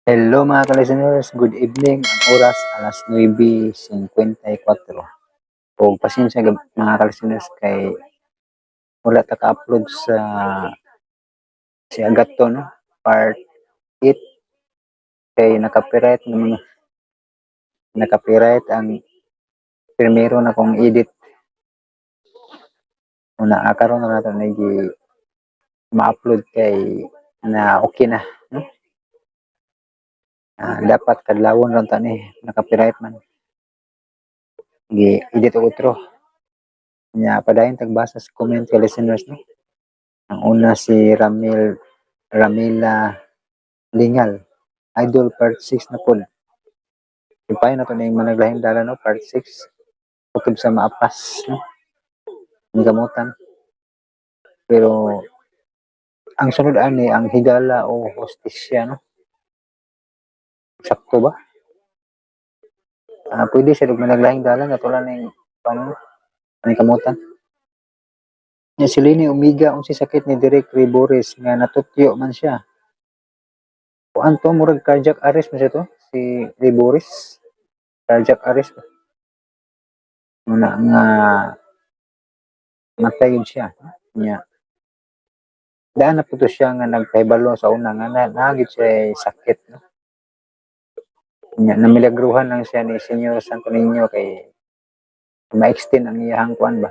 Hello mga ka-listeners, good evening. Ang oras alas 9:54. O pasensya mga ka-listeners kay wala ta ka-upload sa si Agato no part 8 kay nakapiright ang primero na kong edit una karon na nato nagi ma-upload kay na okay na no. Dapat kadlawon ron ta ni nakapiright man. Gi edit og outro. Nya padayon tagbasa sa comment ka listeners no. Ang una si Ramila Lingal, Idol part 6 na pod. Ipay na to na yung managlahing dala no, part 6. Kutob sa maapas no, ang gamutan. Pero ang sunod ani ang higala o hostisya no. Sakto ba? Pwede siya managlahing dala na tulad ng paano ang kamutan. Nya si Lini Umiga unsi sakit ni Derek Ribores nga natutyo man siya. Kuan to murag cardiac arrest man siya to si Ribores. Cardiac arrest. Muna nga matay yun siya. Nya daan na po to siya nga nagpahibalo sa una nga nagit siya sakit no. Nya namilagruhan lang siya ni Senyor Santo Niño kay ma-extend ang iyahang kuan ba.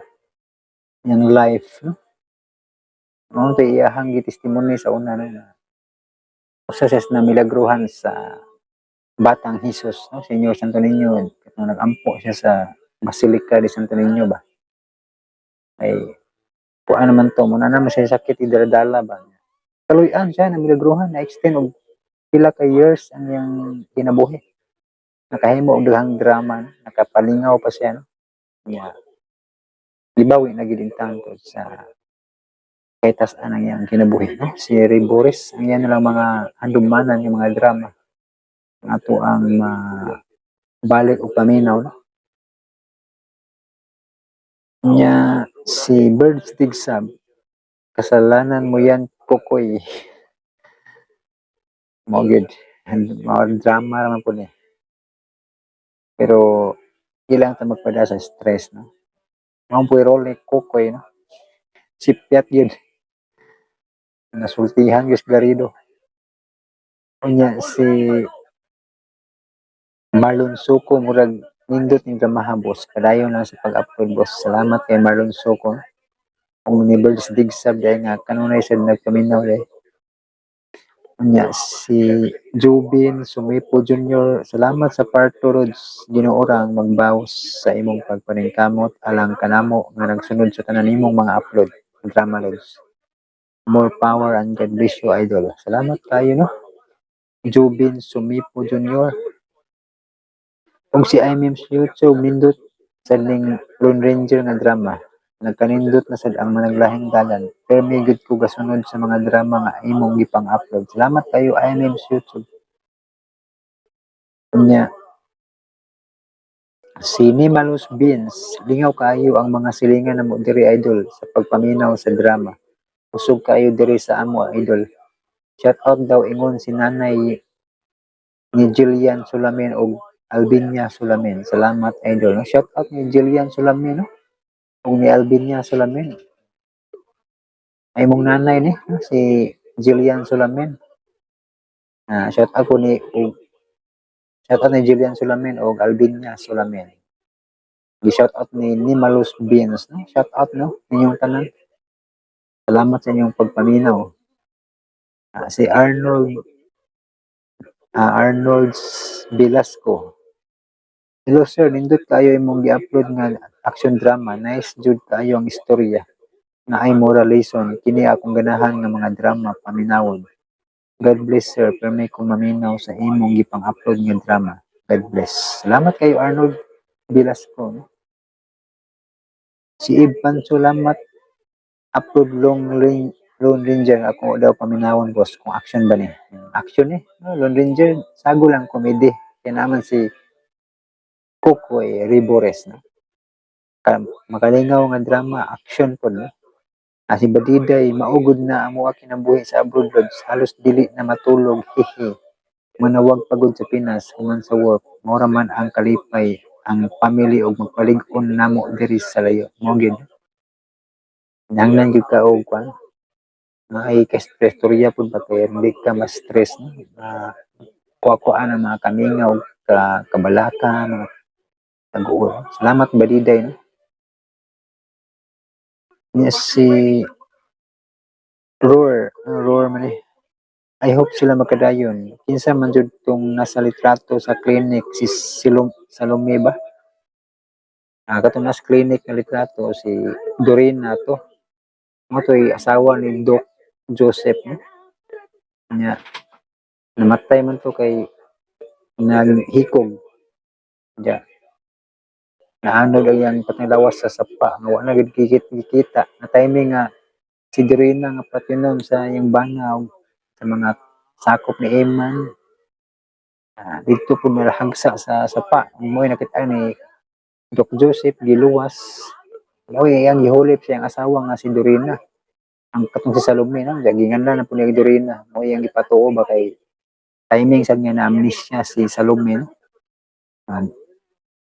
Yang life no. Ano to iyahang testimony sa una no. Usa siya na milagruhan sa Batang Jesus no, Senyor Santo Niño. Nag-ampo siya sa Basilica de Santo Niño ba. Ay kuan naman to, muna naman siya sakit idala ba. Kaluyan siya na milagruhan na extend og pila ka years ang iyang kinabuhi. Nakahimo og daghang drama, nakapalingaw pa siya no. Yeah. Libawi na gid tanto sa kahit as-an ang iyang kinabuhi no. Si Ray Boris, ang iyan lang mga handumanan yung mga drama. Ang ato ang balik o paminaw no. Nya si Bird Stigsab, kasalanan mo yan Kokoy. Mo gid mga drama naman po ni. Pero ilang ta magpada sa stress no. Mao po role ni Kokoy no. Si Piat yun. Nasultihan yung Garido. Unya si Marlon Suko murag nindot ni dramaha boss. Padayon lang sa pag-upload boss. Salamat kay Marlon Suko. Kung ni Birds Digsab dahil nga kanunay siya nagpaminaw dahil. Unya si Jubin Sumipo Jr. Salamat sa part 2 Rods. Ginuorang magbawas sa imong pagpaningkamot alang kanamo nga nagsunod sa tanan nimong mga upload. Drama Rods. More power and God bless you, idol. Salamat kayo no. Jubin Sumipo Jr. Kung si IMM's YouTube nindot sa ning Lone Ranger nga drama, nagkanindot na sad ang managlahing dalan. Pero may good ko gasunod sa mga drama nga imong gipang-upload. Salamat kayo IMM's YouTube. Nya si Nimalus Beans, lingaw kayo ang mga silingan na mo diri idol sa pagpaminaw sa drama. Usog kayo diri sa amo idol. Shout out daw ingon si Nanay ni Jillian Sulamin o Albinia Sulamin. Salamat idol. Shout out ni Jillian Sulamin no. O ni Albinia Sulamin. Ay mong nanay ni si Jillian Sulamin. Shout out ko ni shout out ni Jillian Sulamin o Albinia Sulamin. Gi-shout out ni Nimalus Beans no. Shout out no inyong tanan. Salamat sa inyong pagpaminaw. Si Arnold Velasco. Hello sir, nindot kayo imong gi-upload nga action drama. Nice jud kayo ang istorya. Na ay moral lesson kini akong ganahan nga mga drama paminawon. God bless sir, pero may kong maminaw sa imong gipang-upload nga drama. God bless. Salamat kayo Arnold Velasco. No? Si Ivan salamat upload Lone Ranger ako daw paminawon boss kung action ba ni. Action eh. No, Lone Ranger sago lang comedy. Kaya naman si Kokoy Ribores no. Makalingaw nga drama action po no. Si Badiday maugod na amo kinabuhi sa abroad halos dili na matulog hihi. manawag pagod sa Pinas human sa work, mora man ang kalipay ang family og magpalig-on namo diri sa layo. Mo gid. Nangnan gyud ka og kwan. Ay ka stress storya pud ba kay hindi ka ma-stress no. Kuha-kuha ng mga kamingaw, kabalaka, mga tag-uol. Salamat badiday no. Yes, si Roar man eh. I hope sila makadayon. Kinsa man jud tong nasa litrato sa clinic si Salome ba? Katong nasa clinic na litrato si Dorina to. Mo to'y asawa ni Doc Joseph no. Nya namatay man to kay naghikog. Ja. Naano daw yang patang sa sapa nga wala gid kikita na timing nga si Dorina nga patinom sa iyang banaw sa mga sakop ni Eman. Dito po nalahagsa sa sapa. Mo'y nakita ni Doc Joseph giluwas. Mo'y yang gihulip siyang asawa nga si Dorina. Ang katong si Salome no, jagingan na po ni Dorina. Mo'y yang gipatuo ba kay timing sa nga na amnesia si Salome no.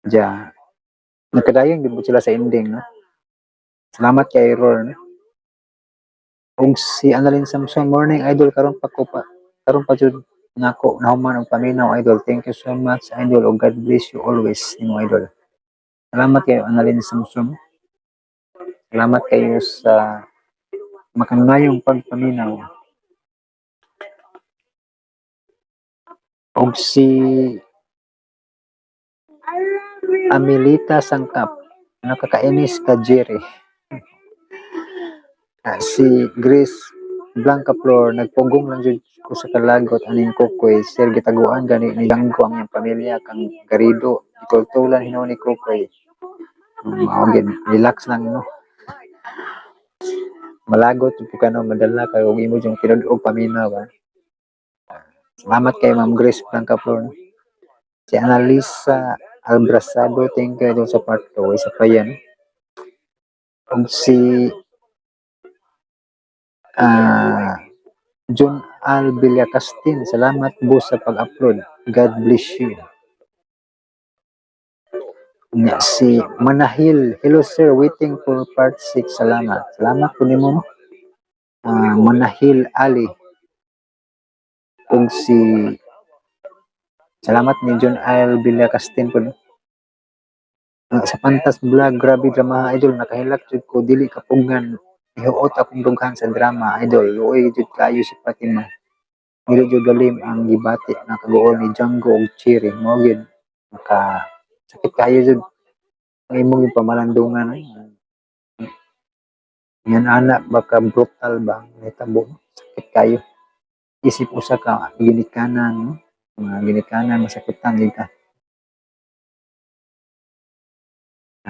Ja nakadayon gid sila sa ending no. Salamat kay Roar no. Ug si Annalyn Samson morning idol karon pa jud nako nahuman og paminaw idol. Thank you so much idol ug God bless you always nimo idol. Salamat kayo Annalyn Samson. Salamat kayo sa makanayong pagpaminaw. Og si Amelita Sangkap nakakainis ka Jerry. Si Grace Blanca Flor nagpugong lang jud ko sa kalagot aning Kukoy sir gitaguan gani ni Danggo ang iyang pamilya kang Garido itultulan hinaw ni Kukoy. Mao gid relax lang no. Malagot jud ka no madala kay og imo jung tinud-og paminaw ba. Salamat kay Ma'am Grace Blanca Flor. Si Analisa Albrasado thank you idol sa part 2 isa pa yan. Og si John Al Villacastin, salamat boss sa pag-upload. God bless you. Si Manahil, hello sir, waiting for part 6. Salamat. Salamat po nimo. Manahil Ali. Ug si salamat ni John Al Villacastin po. Sa Pantas Vlog, grabe drama idol, nakahilak jud ko dili kapugngan. Ihuot akong dughan sa drama idol. Luoy jud kayo si Fatima. Dili jud galim ang gibati na kagool ni Django ug Cherry. Mao gyud maka sakit kayo jud ang imong pamalandungan. Yan anak baka brutal ba nitabo sakit kayo. Isip usa ka ginikanan no? Mga ginikanan masakitan gid ka.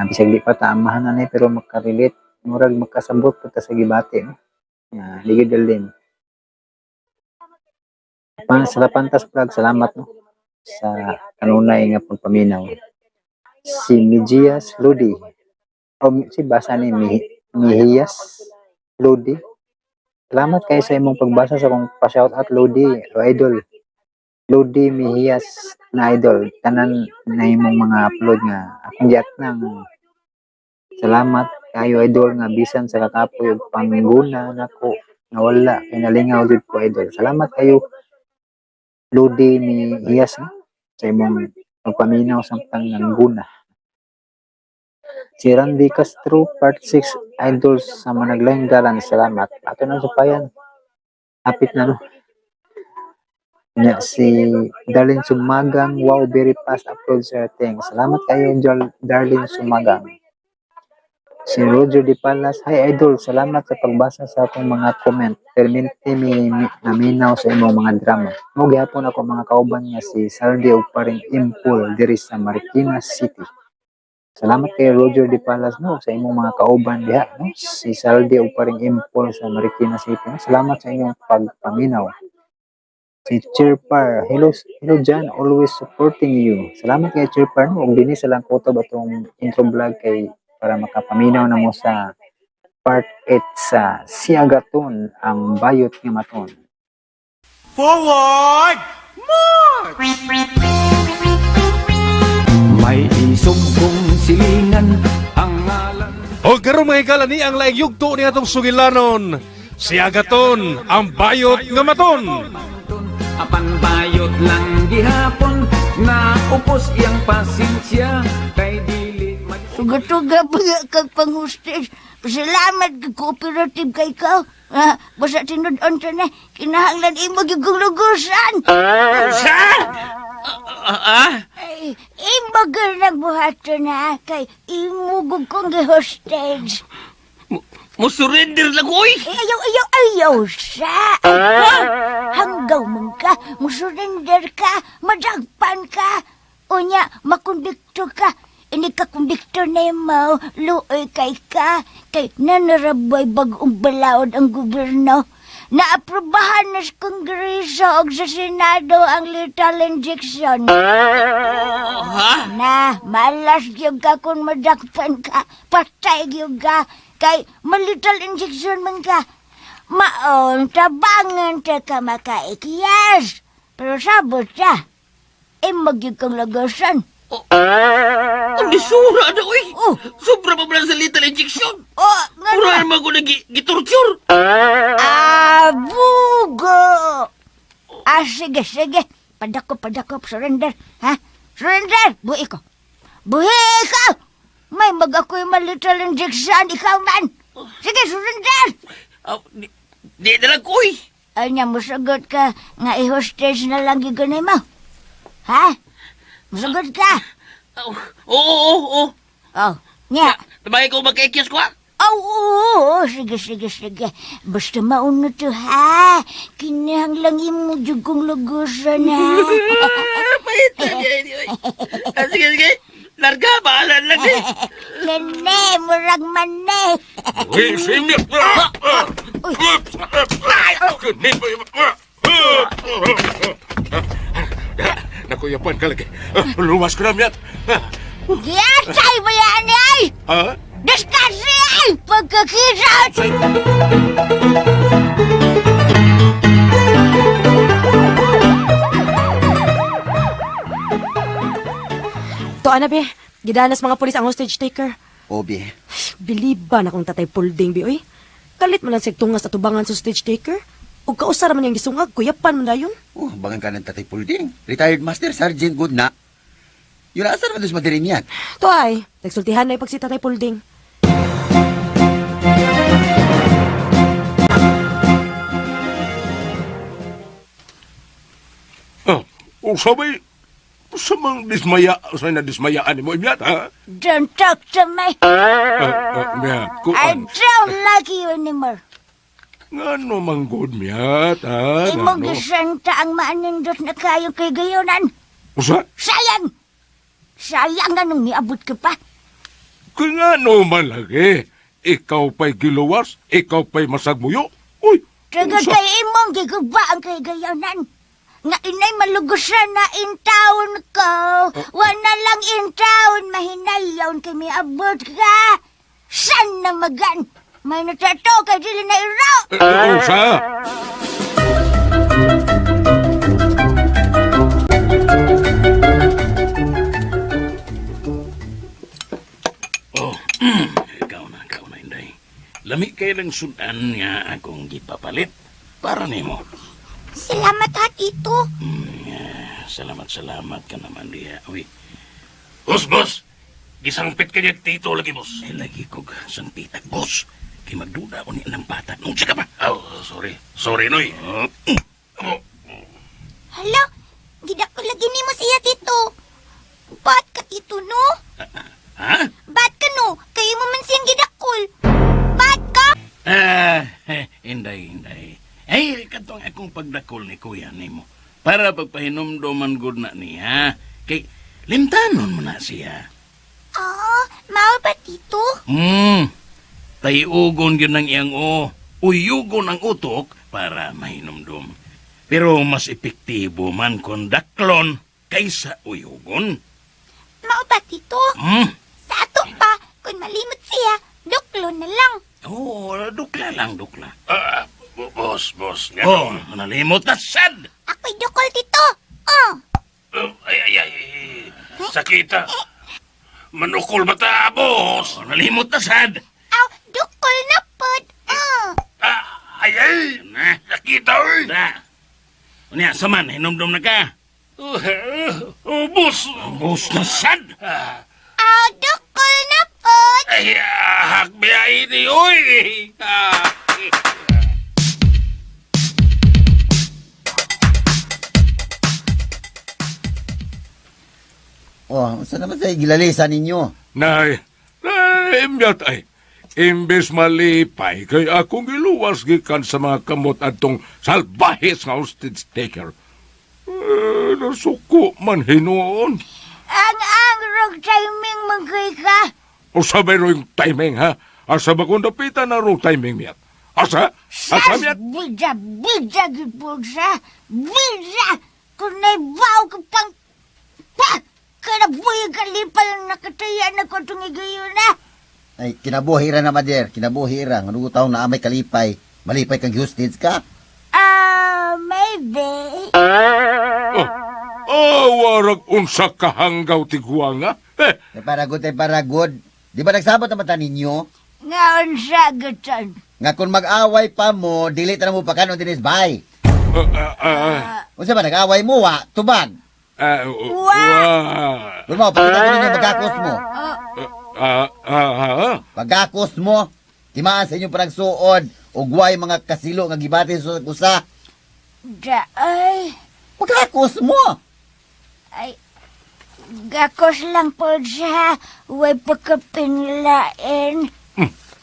Bisag di pa ta amahan na pero makarelate murag makasabot pa ta sa gibati no. Ligid galim. Sa Pantas Vlog, salamat no sa kanunay nga pagpaminaw. Si Mijias Lodi. O si basa ni Mihias Lodi. Salamat kayo sa imong pagbasa sa akong pa-shoutout Lodi, idol. Lodi Mihias na idol. Tanan na imong mga upload nga akong giat nang salamat kayo idol nga bisan sa kakapoy ug pangguna nako nawala kay nalingaw jud ko idol. Salamat kayo Lodi Mihias sa imong pagpaminaw samtang nangguna. Si Randy Castro, part 6, idols sa managlayang dalan. Salamat. Ato na supayan. Hapit na no. Si Darlene Sumagang. Wow, very fast upload sir. Thanks. Salamat kayo, Darlene Sumagang. Si Roger Di Palas. Hi, idol. Salamat sa pagbasa sa akong mga comment. Permente mi naminaw sa imong mga drama. Mo gyapon ako mga kauban niya si Saldi og paring Impul diri sa Marikina City. Salamat kay Roger Di Palas no sa imong mga kauban diha no si Saldi og paring Impul sa Marikina City. Salamat sa inyong pagpaminaw. Si Chirpar, hello John, always supporting you. Salamat kay Chirpar no og dinhi sa lang kutob atong intro vlog kay para makapaminaw na mo sa part 8 sa Siagaton ang bayot nga maton. Forward! More! May isog kong silingan ang ngalan. O karon mga higala ni ang laing yugto ni atong sugilanon. Si Agaton, ang bayot nga maton. Apan bayot lang gihapon na upos iyang pasensya kay dili Suga-suga pa nga kag pang-hostage. Pasalamat kag cooperative kay ikaw. Basta tinudon ka na, kinahanglan imo gigong lugusan. Ay, imo ganang buhato na kay imo gugong gi-hostage. Musurrender lang, oy! Ayaw siya. Hanggaw man ka, musurrender ka, madagpan ka. Unya, makondikto ka. Ini ka kondiktor na mo, luoy kay ka. Kay nanaraboy bagong balaod ang gobyerno. Naaprobahan na sa Kongreso o sa Senado ang lethal injection. Na, malas yung ka kung madagpan ka, patay yung ka. Kay malital injection man ka. Maon, tabangan ta ka makaikiyas. Pero sabot siya, magyug kang lagasan. Ang disura na, oy! Oh. Sobra pa ba sa lethal injection? Nga Murahan mo ko na gitorture! Bugo! Sige. Padakop, surrender. Ha? Surrender! Buhi ko! May mag-ako'y malital injection, ikaw man! Sige, surrender! Di na lang, oy! Ay niya, musagot ka nga i-hostage na lang gigunay mo. Ha? Musagot ka? Oo. Oh, niya. Tabay ko magkaikyas ko, ha? Oo. Sige. Basta mauna to, ha? Kinahanglang imo jugong lugusan, ha? Pahit na yan, oy! Sige. Larga, bahalan lang, eh! Nene, murag mane. Uy, simip! Nakuyapan ka lagi. Luwas ko na, miyat. Giyasay mo yan, ay! Ha? Diskasi, ay! Pagkakisat! Tuan na, be. Gidanas mga pulis ang hostage taker. Obi, Biliban akong tatay Pulding, be, oy. Kalit man lang tungas at tubangan sa hostage taker. O kausara man yung gisungag, kuyapan man dayon. bangan ka ng Tatay Pulding. Retired Master Sergeant good na. Yun asar man dos madirin yan. Tuay, nagsultihan na yung pag si tatay Pulding. Sabay, sa mga dismaya, sa nadismayaan mo, miyat, ha? Don't talk to me. Miyat, kung I don't like you anymore. Nga no manggod, miyat, ha? Imong gisanta ang maanindot na kayo kay gayonan. Usa? Sayang! Sayang anong niabot ka pa. Kaya nga no malagi. Ikaw pa'y giluwas, ikaw pa'y masagmuyo. Uy! Taga usa. kay imong gigubaan kay gayonan. Nga inay malugusan na intaon ko. Wala lang intaon mahinayaw kay miabot ka. San na magan? May natato kay dili na iro. Usa? Ikaw na, Inday. Lami kayo lang sudan nga akong gipapalit para nimo. Salamat ha, Tito. Salamat ka naman diya. Uy. Boss! Gisangpit ka niya, Tito, lagi, boss. Lagi ko sangpit, boss. Kaya magduda ko niya ng bata. Nung siya ka pa. Sorry. Sorry, Noy. Hala, gidakol lagi ni mo siya, Tito. Ba't ka, Tito, no? Ha? Ba't ka, no? Kayo mo man siyang gidakol. Ba't ka? Inday. Ay, katong akong pagdakol ni kuya nimo. Para pagpahinomdoman good na niya. Kay, limtanon mo na siya. Mao ba, Tito? Tayugon yun ang iyang uyugon ang utok para mahinomdom. Pero mas epektibo man kung daklon kaysa uyugon. Mao ba, Tito? Sa ato pa, kung malimot siya, duklo na lang. Dukla lang. Boss. Nalimot na sad. Ako'y dukol, Tito. sakita. Manukol ba ta, boss? Nalimot na sad. Aw, dukol na pod. Ay, na, sakita, oy. Da. Unya, saman, hinumdum na ka. Boss. Boss na sad. Aw, dukol na pod. Ay, hakbiyain ni, oy. Oh, saan naman sa gilalisan ninyo? Nay, imyat ay. Imbes malipay, kay akong giluwas gikan sa mga kamot atong salbahis nga hostage taker. Nasuko man hinuon. Ang rog timing magkay ka. O sabay ro yung timing, ha? Asa ba kung napitan na ro timing miyat? Asa? Asa miyat? Bida, gipod sa. Bida! Kung naibaw ka pang... Pa! Kanabuhay ka lipal ang nakataya na ko itong igayon na. Ay, kinabuhira na, Mader. Kinabuhira. Ano taong na amay kalipay? Malipay kang hostage ka? Maybe. Warag unsa kahanggaw tiguanga. Ay, paragod. Di ba nagsabot naman ta ninyo? Ngaon sa gatan. Nga kung mag-away pa mo, dili ta na mo pa kanon dinis bay. Kung ba nag-away mo, wa, tubag. Kung mo, pakita ko ninyo magkakos mo. Pagkakos mo, timaan sa inyong panagsuod, ugway mga kasilo nga gibati sa usa. Ay, Pagkakos mo. ay, gakos lang po siya. Huwag pagkapinlain.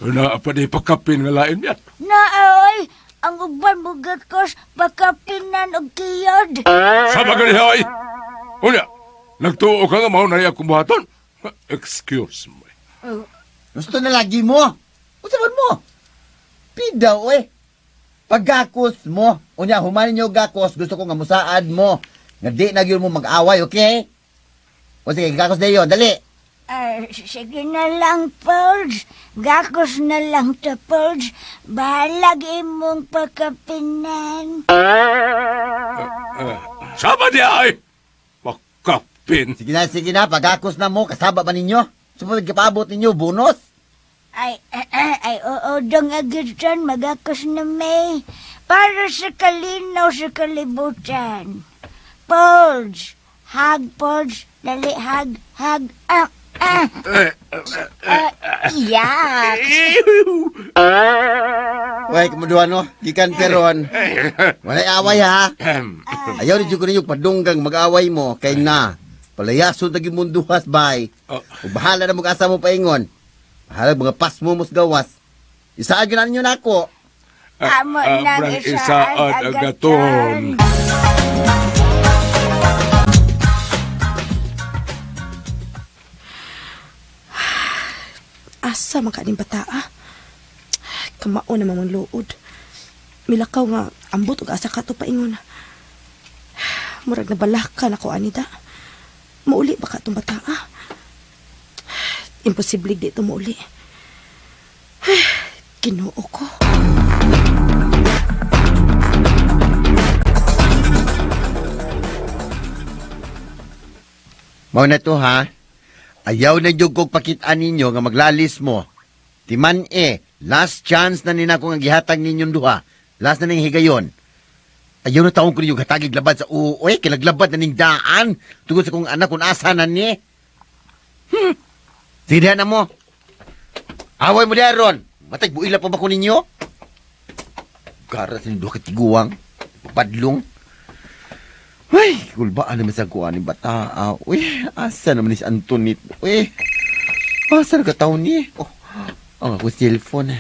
Na pa di pakapin nga lain miyat. Naay, ang uban mo gakos pagkapinan og kiyod. Sa bagay hay. Unya, nagtuo ka nga mao na akong buhaton. Excuse me. Gusto na lagi mo. Usaban mo. Pidaw, Pagkakos mo. Unya, humanin nyo gakos. Gusto ko nga musaad mo. Nga di na yun mo mag-away, okay? O sige, gakos na yun. Dali. Sige na lang, Pulge. Gakos na lang ta, Pulge. Bahalag imong pagkapinan. Sama di ay. Pakapin. Sige na. Pagkakos na mo. Kasaba ba ninyo? Sumunod kapaabot ninyo. Bonus. Oo, dong agad dyan. Magakos na may. Para sa kalinaw sa kalibutan. Pulge. Hag, Pulge. Dali, hag. Yak. Uy, kumuduhan no. Gikan peron. Walay away ha. Ayaw ni Diyog ninyo padunggang mag-away mo. Kay na. Palayaso naging munduhas bay. Bahala na mag-asa mo paingon. Bahala mga pas mo musgawas. Isaagin na ninyo na ako. Amo nang Brang isaan isaan agaton. Asa man kaning bata, Kamao na mong luod. Milakaw nga ambot ug asa ka to paingon. Murag na balaka na ko anida. Mauli ba ka tong bata, Imposible di ito mauli. Ginoo ko. Mao na to ha. Ayaw na Diyog kong pakitaan ninyo nga maglalis mo. Timan last chance na nina ko nga gihatag ninyong duha. Last na ning higayon. Ayaw na taong ko ninyo hatagig labad sa uoy. Kinaglabad na ning daan. Tungod sa kong anak kung asa na ni. Sige na mo. Away mo diyan ron. Matag buila pa ba ko ninyo? Garat ng duha katiguang. Padlong. Ay, kulbaan naman sa kuha ni bata. Uy, asa naman ni si Antoinette? Uy, asa na kataon ni? Oh, ang ako cellphone.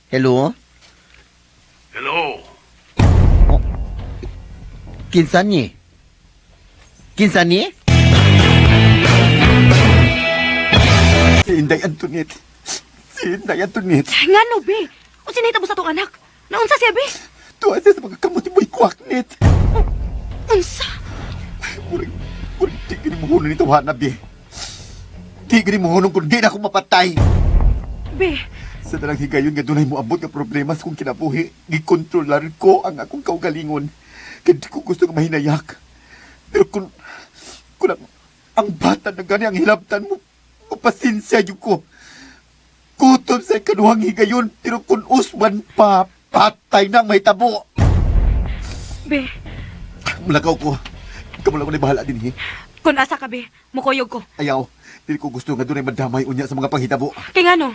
Hello? Hello. Oh, kinsa ni? Kinsa ni? Si Inday Antoinette. Si Inday Antoinette. Nga no, be. O sinahitabo sa tong anak. Naunsa siya, be? Tuwa siya sa pagkakamot ni Boy Kwaknet. Unsa? Murag, di gani mo hunon ito, Hanabi. Di gani mo hunon kung di na ako mapatay. Be, Sa dalang higayon nga dunay mo abot nga problema sa kong kinabuhi, gikontrolar ko ang akong kaugalingon. Kaya di ko gusto nga mahinayak. Pero kung Kulang, ang bata na gani ang hilabtan mo. Mapasinsya yun ko. Kutob sa kanuhang higayon, pero kung usman pa, patay na ang may tabo. Be, Mulakaw ko. Kamu lang ko na bahala din, kung asa ka, be, mukuyog ko. Ayaw, hindi ko gusto nga doon ay madamay unya sa mga panghitabo. Kaya nga no,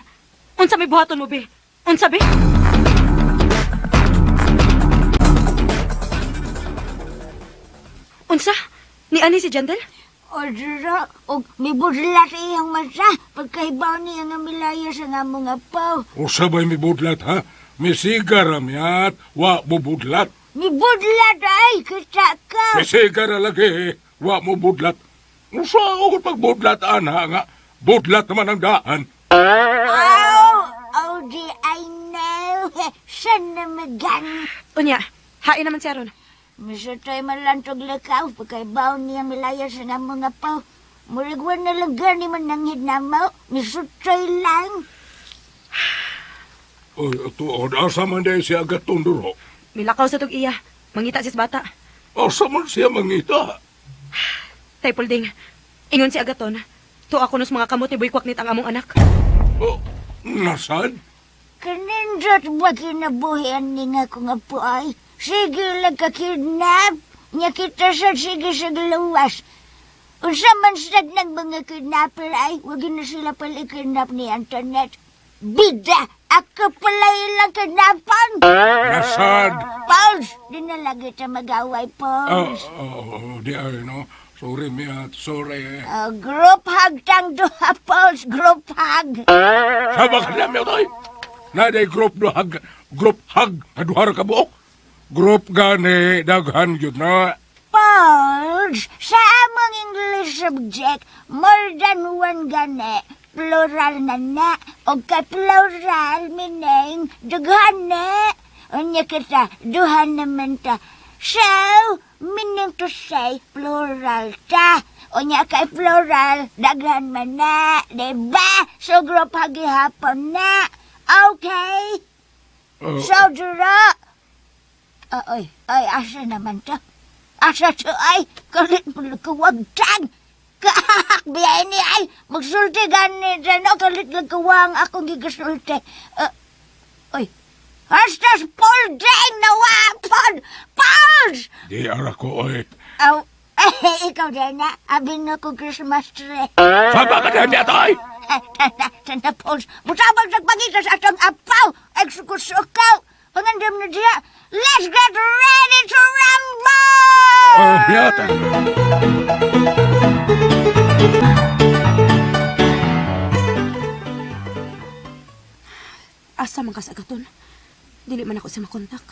unsa may buhaton mo, be? Unsa, be? Unsa? Ni ani si Jandel? O dira, o may budlat iyang masa, pagkaibaw niya nga milaya sa nga mga paw. O sabay mi budlat ha? Mi sigar amyat, wa mo budlat. May budlat ay, kita ka. Mi sigar lagi, wa mo budlat. Usa ako pag budlat ana nga, budlat naman ang daan. Oh, di I know. San na magan. Unya, hain naman siya ron. Misutay malantog lakaw, pagkaibaw niya milaya sa nga mga paw. Muragwan na lang gani man nanghid na mo. Misutay lang. O, tuod, asa man day siya gatunduro? Milakaw sa tug iya. Mangita sis bata. Asa man siya mangita? Tay Pulding, ingon si Agaton. To ako nos mga kamot ni Boy Kwaknit ang among anak. O, nasaan? Kanindot ba kinabuhian ni nga kung apo ay? Sige lang ka-kidnap. Nya kita sa sige sa galuwas. Unsa man sa ng mga kidnapper ay, wag na sila pala kidnap ni Antoinette. Bida! Ako pala ilang kidnapan! Nasaan? Pauls! Di na lagi ta mag-away, Pauls. Di ay, no? Sorry, Miat. Sorry. Group hug tang duha, Pauls. Group hug. Sama ka namin ito, Naday group hug, kaduhara ka buok. Group gani, daghan yun na. Pauls, sa among English subject, more than one gani. Plural na. O kay plural, meaning, dughan na. Unya kita, duhan naman ta. So, meaning to say, plural ta. Unya kay plural, daghan man na. Diba? So, group hagihapon na. Okay? So, dura. Ay, asa naman ta? Asa to ay? Kalit mo lagkawag tag. Kahakbiyay ni ay. Magsulti gani dyan o. Kalit lagkawang akong gigasulti. Ay, hastas Pulding na wapon! Pauls! Di ara ko, oy. Aw, ikaw din na. Abing na ko Christmas tree. Sama ka namin ito, ay. Tanda, Pauls. Mutabang nagpangita sa atong apaw. Eksukusukaw. Pangandam na diya. Let's get ready to rumble! Miat. Asa man ka sa Agaton? Dili man ako siya makontak.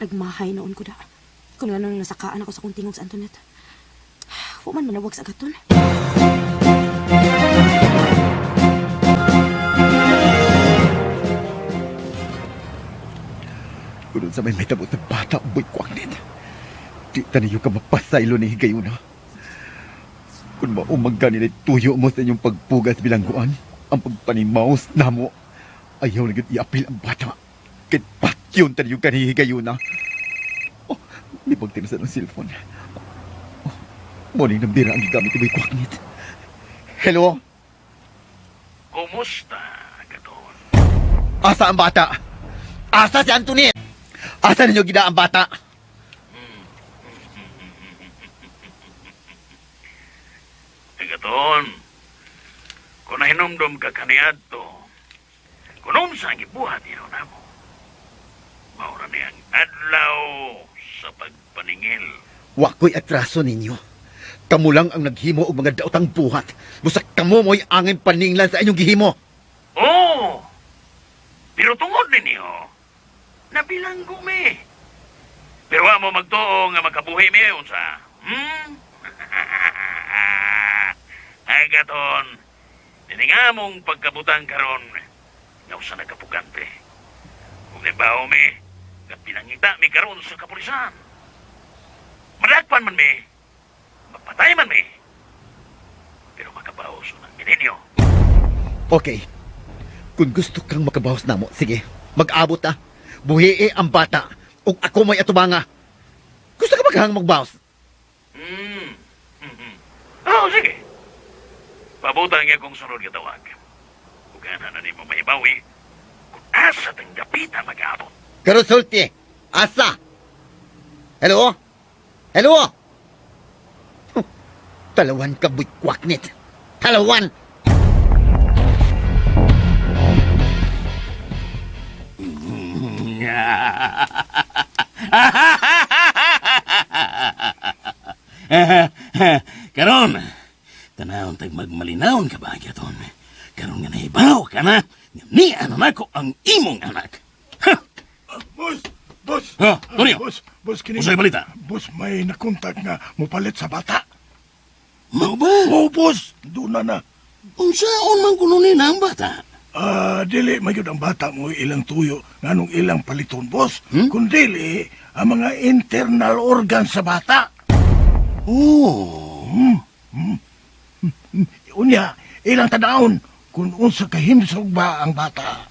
Nagmahay noon ko da. Kung anong nasakaan ako sa kong tingog sa Antoinette. Huwag man manawag sa Agaton. Kunun sa may tabot na bata, Boy Kwaknit. Di taniyo ka mapasaylo ni Higayuna. Kung maumagka nila tuyo mo sa inyong pagpugas bilangguan, ang pagpanimaos na mo, ayaw na iapil ang bata. Kahit patyon taniyo ka ni Higayuna. Oh, may pagtinasan ng cellphone. Oh, morning namdira ang gamit ni Boy Kwaknit. Hello? Kumusta, Agaton? Asa ang bata? Asa si Antoinette? Asa ninyo gina ang bata? Agaton, kung nahinomdom ka kaniad to, kung sa ang ibuhat ino na mo, maura niyang adlaw sa pagpaningil. Wako'y atraso ninyo. Kamu lang ang naghimo og mga daotang buhat. Busak kamo mo'y angin paninglan sa inyong gihimo. Oo! Pero tungod ninyo, nabilanggo me. Pero wa mo magtuo nga makabuhi me, unsa? Agaton, diningamong pagkabutang karon, nga usa nagkapugante. Kung nabaho me, nga pinangita mi karon sa kapulisan. Madagpan man me, mapatay man me. Pero makabaho sa ng milenyo. Okay. Kung gusto kang makabawas namo, sige, mag-abot na. Buhii ang bata, ug ako may atubanga. Gusto ka maghang magbawas? Oh, sige. Pabutang niya kung sunod ka tawag. Kung na ni mo maibawi, kung asa tang gapita mag-aabot. Karusulti, asa? Hello? Hello? Talawan ka buikwaknit. Talawan! Karon, tanawon tag magmalinawon ka ba ton? Karon nga nahibaw ka na, ni ano nako ang imong anak. Ha? Boss! Boss! Ha? Tonyo? Boss, kini... Usay balita? Boss, may nakontak nga mupalit sa bata. Mao ba? Oh, boss! Doon na. Unsaon man kuno ni ang bata? Dili, mayod ang bata mo ilang tuyo, nganong ilang paliton, boss. Kung dili, ang mga internal organ sa bata. Oh. Unya, ilang tanaon, kung unsa kahimsog ba ang bata.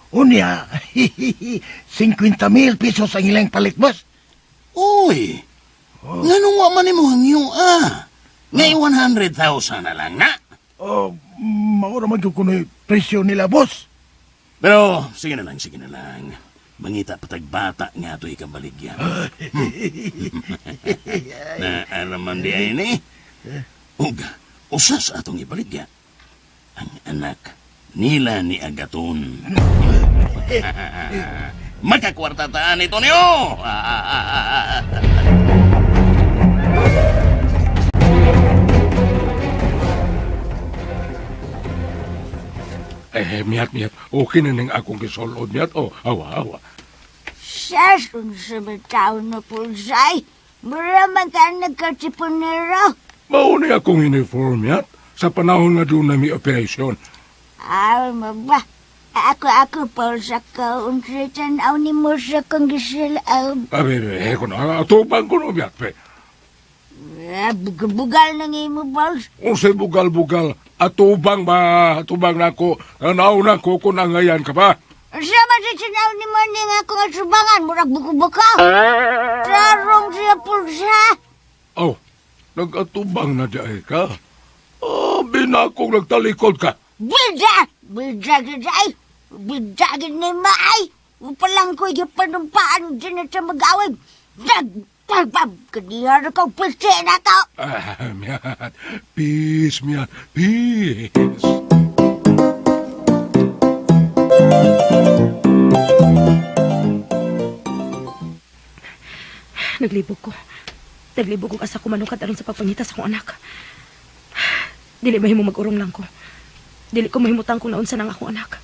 Unya, 50,000 pesos ang ilang palit, boss. Uy. Nganong wa man imo hangyo Ngay 100,000 na lang na. Maura man yung kuno'y presyo nila, boss. Pero, sige na lang. Mangita patag bata nga ito'y kabaligyan. Na araman di ay ni. Ug, usas atong ibaligya. Ang anak nila ni Agaton. Makakwartataan ito niyo! Miyat. Okay na nang akong gisolod, miyat. Oh, awa. Sasun sa bitaw na pulsay. Muraman ka nagkatipunero. Mauni akong uniform, miyat. Sa panahon nga doon na may operasyon. Mo ba? Ako pulsa ka. Unsitan aw ni mo sa kong gisilaw. Kung atupang ko no, miyat, pe. Bugal na nga mo, boss. Usay bugal-bugal. Atubang na ako. Tanaw na ko kung nangayan ka ba? Sama sa sinaw ni mo ni nga akong asubangan. Murag buko-buko. Tarong siya pulsa. Oh, nag-atubang na dahil ka. Binakong nagtalikod ka. Bida gajay. Bida ni maay. Upalang ko yung panumpaan dyan sa mag-awin. Kadiyar ka pulsa na ka. Miyat. Peace, miyat. Peace. Naglibog ko asa ko manungkad aron sa pagpangita sa akong anak. Dili mahimo mag-urong lang ko. Dili ko mahimutang kung naunsa nang akong anak.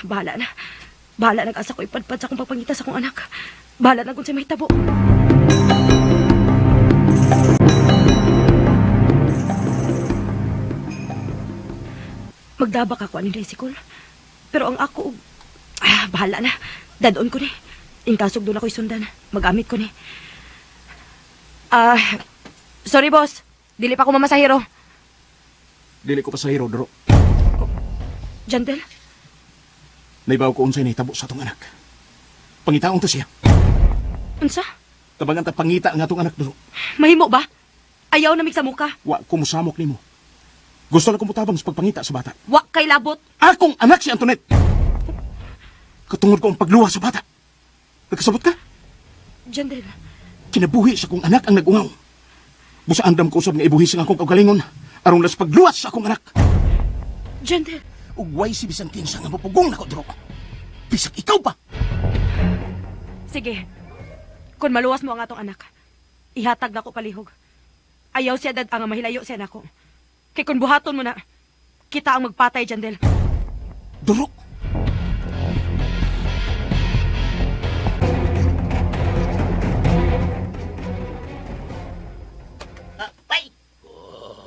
Bahala na. Bahala nag-asa ko ipadpad sa akong pagpangita sa akong anak. Bahala na kung siya mahitabo. Magdabak ako ani Resikol. Pero ang ako, bahala na. Dadoon ko ni. Inkasog doon ako'y sundan. Magamit ko ni. Sorry boss. Dili pa ako mamasahiro. Dili ko pa sa hero, Doro. Jandel? Naibaw ko unsay nahitabo sa atong anak. Pangitaon to siya. Unsa? Tabangan ta pangita ang atong anak, Doro. Mahimo ba? Ayaw na sa muka. Wa ko musamok nimo. Gusto na ko mutabang sa pagpangita sa bata. Wa kay labot. Akong anak si Antoinette. Katungod ko ang pagluwa sa bata. Nagkasabot ka? Jandel, Kinabuhi sa akong anak ang nagungaw. Busa andam ko usab nga ibuhi sa akong kaugalingon aron las pagluwas sa akong anak. Jandel. Ug way si bisan kinsa nga mapugong nako, Doro. Bisag ikaw pa. Sige. Kung maluwas mo ang atong anak, ihatag na ko palihog. Ayaw siya dad ang mahilayo siya nako. Kay kung buhaton mo na, kita ang magpatay, Jandel. Doro.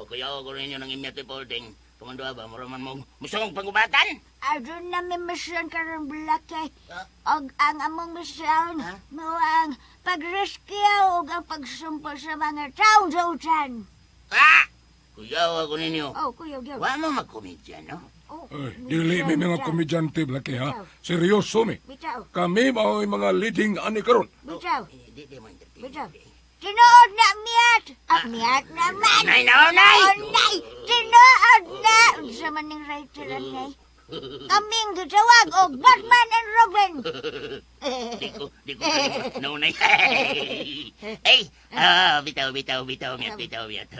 Kuya ko rin yun ang imyat reporting. Tumandua ba, maraman mo. Gusto mong pagubatan? Adun na may misyon karon bulake. Og ang among misyon, ang pag-rescue og ang pagsumpo sa mga taong sa utan. Kuya ko ninyo. Oh, kuya, Wa mo magkomedya, no? Oh, Dili may mga komedyante blaki ha. Seryoso mi. Bitaw, Kami mao'y mga leading ani karon. bitaw, Di mo entertain. bitaw. Tinood na, Miat! Miat naman! Nay, naunay! Naunay! Tinood na! Unsa man ning writer, Nay? Kaming gitawag og Batman and Robin! Di ko naunay. Ay, bitaw, Miat.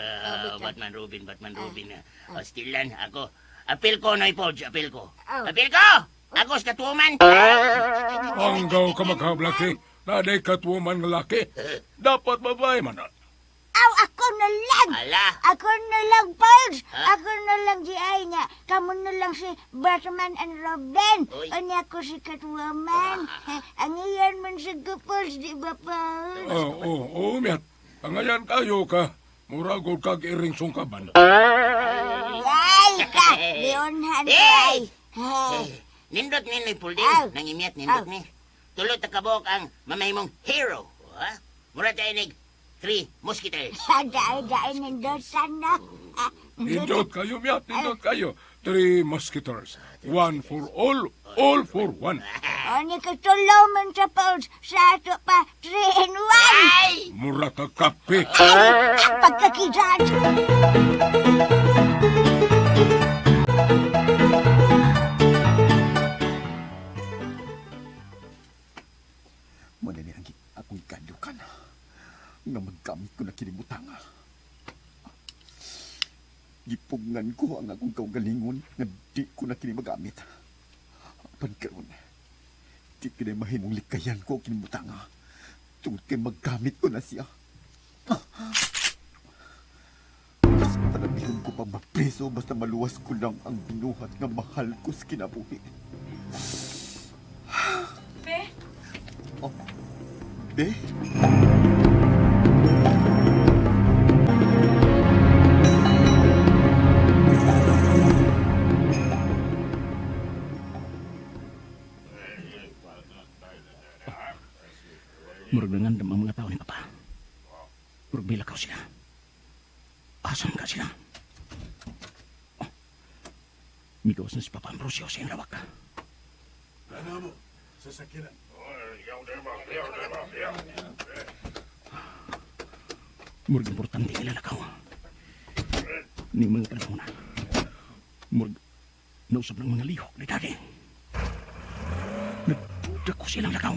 Batman Robin. Stilan, ako. Apil ko, Noy Podge, apil ko. Apil ko! Ako sa katuman! Hanggaw ka maghablaki. Naday katuman nga laki. Dapat babae man. Aw, ako na lang! Ala! Ako na lang, Podge! Ako na lang si Ay nga. Kamu na lang si Batman and Robin. Uy. Ani ako si Catwoman. Ang iyan man si Podge, di ba, Podge? Oo, Miat. Pangayan kayo ka. Muragod kag iring sungkaban. Ay, ka! Leonhan, Hey! Ay! Nindot ni Noy Aw. Pulding. Nangimiat, nindot Aw. ni. Tulot na kabok ang mamahimong hero. Ha? Mura tayo nig 3 Musketeers. Dai nindotan na. Indot kayo, Miat. Indot kayo. 3 musketeers. 1 for all for one. Ani katulaw man sa Podge sa ato pa 3 in 1. Mura ka kape. Pagkakijad. Manini ang akong kadyukan nga maggamit ko na kinibutang. Gipungan ko ang akong kaugalingon nga di ko na kini magamit. Apan karon, di kini mahimong likayan ko kinibutang. Tungod kay maggamit ko na siya. Mas panabihon ko pang mapreso basta maluwas ko lang ang binuhat nga mahal ko sa kinabuhi. Be? Oh, Be? Murag nangandam ang mga tao ni Papa. Murag bilakaw sila. Asam ka sila. Oh. Migawas na si Papa Ambrosio sa iyong lawak. Ano mo? Sasakiran. Murag importante ilalakaw. Ni mga panahon na. Murag nausap ng mga lihok ni Daddy. Nagduda ko silang lakaw.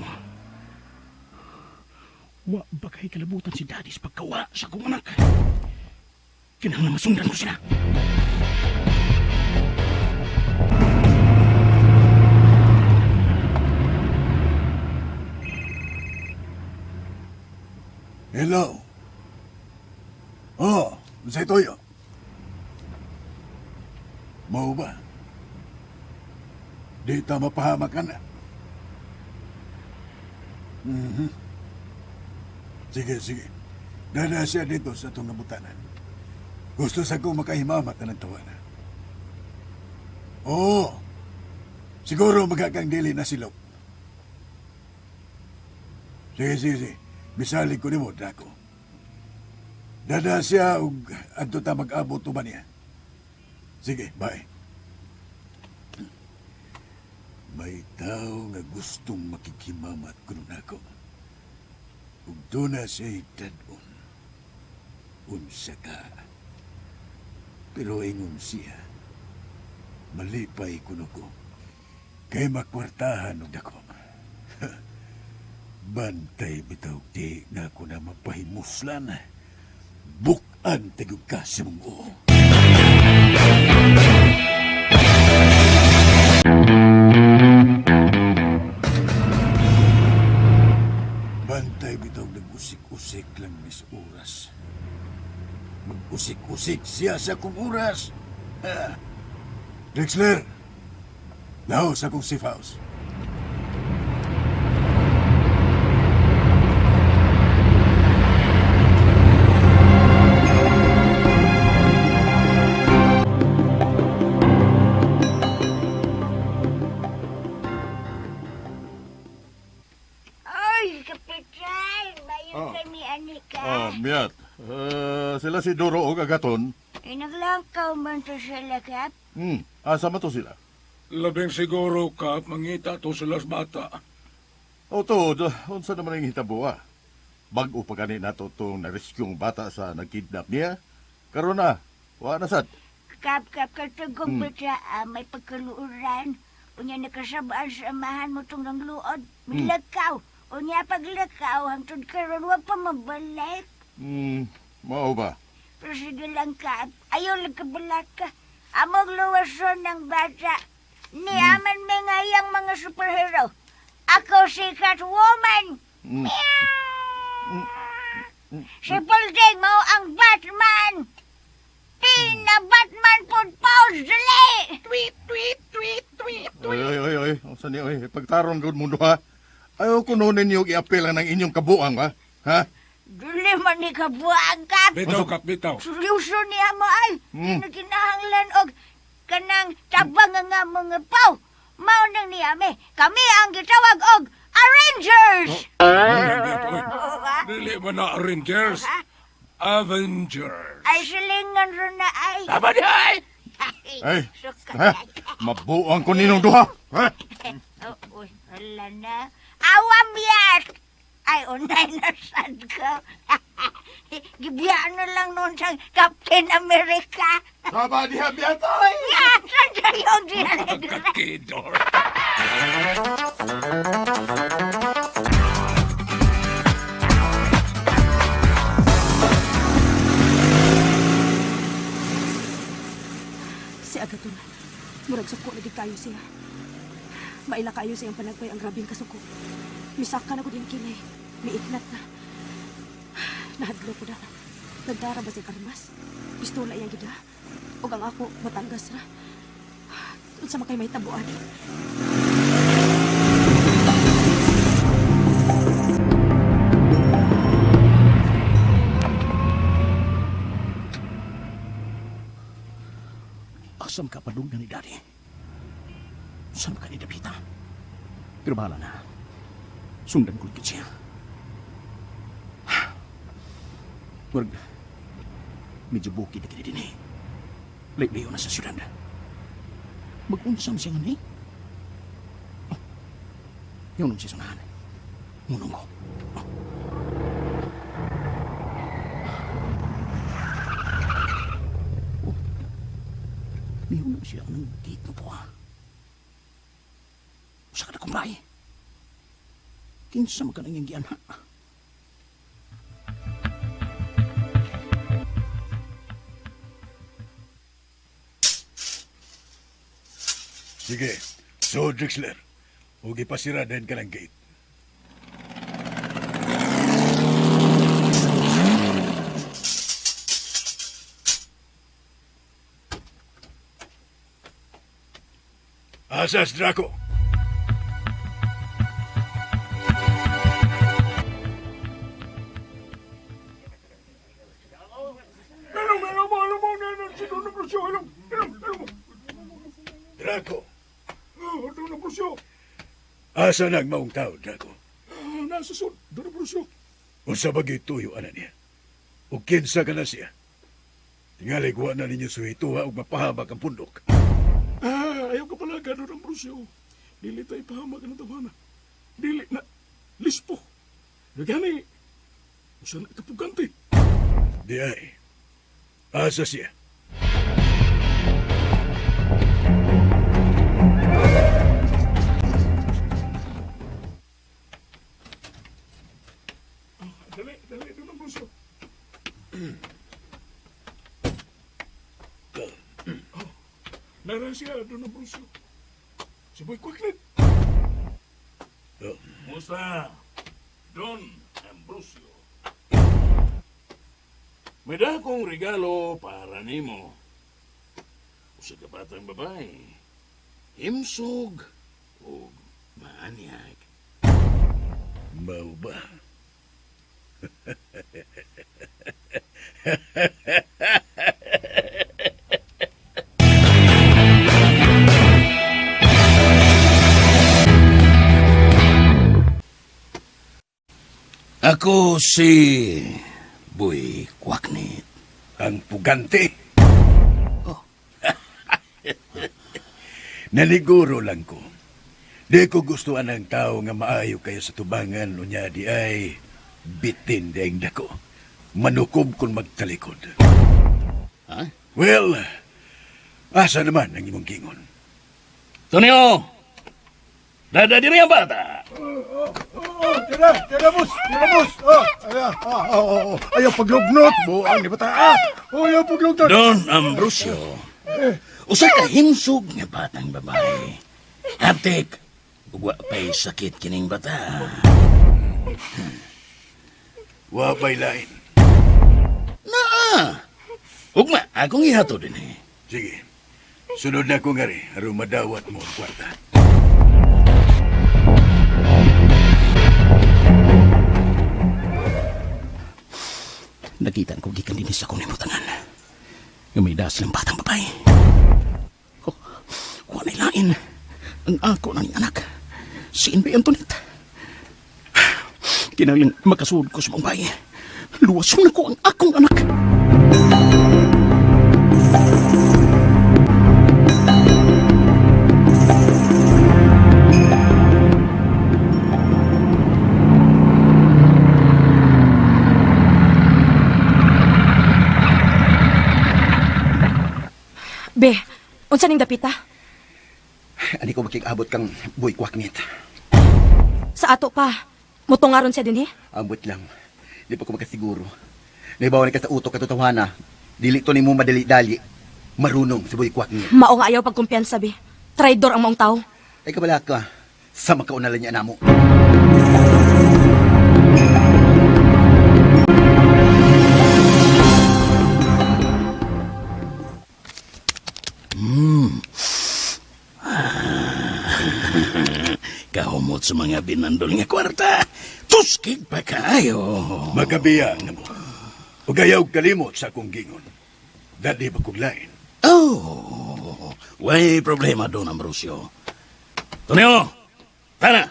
Wa bagay kalabutan si Daddy sa pagkawa sa akong anak. Kinahanglan masundan ko sila. Hello? Oh, sa itoyo. Mau ba? Di ta mapahamak ka na. Sige. Dada siya dito sa itong nabutanan. Gusto sa kong makahimamat na nagtawanan. Oo. Siguro magkakang dili na silop. Sige. Bisalig ko ni mo, Draco. Dada siya ug adto ta mag-abot ba niya. Sige, bye. May tao nga gustong makikimamat kuno nako. Ug doon na siya'y dadon. Unsa ka. Pero ingon siya, malipay kuno ko. Kay makwartahan og dako. Bantay bitaw di na ako na mapahimuslan. Bukan tagog ka sa mong oo. Bantay bitaw nag-usik-usik lang mis oras. Mag-usik-usik siya sa kong oras. Drexler, lao sa kong safe house. Ay, Kapitan! Bayan kami, Anika. Miat. Sila si Doro o Agaton. Ay, naglangkaw man to sila, Kap. Asa man to sila? Labing siguro, Kap, mangita to sila sa bata. O to, unsa naman ang hitabo ah? Bago pa gani nato itong na-rescue ang bata sa nagkidnap niya. Karon na, wa na sad. Kap katugong bata, may pagkaluuran. Unya nakasabaan sa amahan mo itong ng luod. Milakaw. Unya paglakaw, hangtod karon wag pa mabalik. Mao ba? Pero sige lang, Kap. Ayaw lang kabalak ka. Amog luwason ng bata. Niyaman may ngayang mga superhero. Ako si Catwoman. Si Pulding mo ang Batman. Pina-Batman po pause, dali! Tweet, tweet, tweet, tweet, tweet. Oy. Ang sani, oy. Pagtaron gud mundo ha. Ayaw ko noon ninyo i-apel ng inyong kabuang ba? Ha? Dili man ni kabuang, Kap. Bitaw, Kap, bitaw. Solusyon niya mo ay. Kinakinahanglan og kanang tabang nga mga paw. Mao nang niyame. Kami ang gitawag og Arrangers. Oo ba? Dili man na Rangers. Ha? Avengers. Ay silingan ron na ay. Tama di ay! Ay, Suka. ha? Mabuang ko ninyong duha. Ha? Uy, wala na. Awam yat! Ay, unay na sad ko. Gibiyaan na lang noon sa Captain America. Tama diha biyata. Yan! Saan yung dinalagay? Kakidor. Si Agaton, murag suko lagi kayo siya. Maila kayo siyang panagpay ang grabing kasuko. Misaka na ko din kinay. Miiknat na. Nahadlo ko na. Nagdara ba si Karmas? Pistola iyang gida. O ang ako, matanggas na. Unsa makay may tabuan. Asam ka padung na ni Daddy. Saan ka ni Dabita? Pero bahala na. Sundan ko ligid siya. Murag, medyo bukid na kini din eh. Layo na sa syudad. Mag-unsam siya nga ni. Yung nung siya sunahan. Ngunong ko. Niyo na siya ng gate na po ha. Usa ka na kumbay. Kinsa magka nang yung giyan ha. Sige, so Drexler, huwag ipasira din ka ng gate. Asas, Draco. Draco. Asa nang maong tao, Draco? Nasa sud, doon na brusyo. O sa bagay tuyo, ana niya. O kinsa ka na siya. Tingali guwa na ninyo suhituha o mapahabag ang pundok. Ayaw ka pala gano'n ang brusyo. Dili tayo pahamag ng tamana. Dili na, lispo. Nagani, usa na kapugante. Di ay. Asa siya. Dali, doon ang brusyo. Nara siya, doon ang brusyo. Si Boy Quacklet. Musta? Doon ang brusyo. May dakong regalo para nimo. Usa ka batang babae. Himsog o maanyag. Mau ba? Ako si Boy Quacknet. Ang pugante. Oh. Naniguro lang ko. Di ko gustuhan ng tao nga maayo kayo sa tubangan o niya di ay bitin daing dako. Manukob kung magtalikod. Ha? Well, asa naman ang imong gingon? Tonyo! Dada diri ang bata! Tira, boss! Ayaw paglugnot mo, ang bata. Ayaw paglugnot. Don Ambrosio, usa ka himsog nga batang babae. Aptek, ugwa pa'y sakit kining bata. Wabay lain. Naa! Ugma, akong ihato din eh. Sige, sunod na ko nga rin, aron madawat mo ang kwarta. Nakita ko gikan din sa kong nimutangan. Nga may das ng batang babae. Kuha na lain. Ang ako ng anak. Si Inbe Antoinette. Kinahanglan makasuod ko sa mga baye. Luwason na ko ang akong anak. Be, unsa ning dapita? Ani ko makikabot kang buhay kwaknit. Sa ato pa. Mutungaron siya din eh. Ambot lang. Di pa ko makasiguro. Naibawa ni ka sa utok katutawana. Dili to ni mo madali-dali. Marunong si buhay kwaknit. Mao nga ayaw pagkumpiyansa, be. Traidor ang maong tao. Ay kabala ka. Sa makaunalan niya namo. Kahumot sa mga binandol nga kwarta. Tuskig pa kayo. Magabiya na mo. Ug ayaw kalimot sa akong gingon. Dadi ba kong lain? Oh, way problema Don Ambrosio. Tonyo, tana.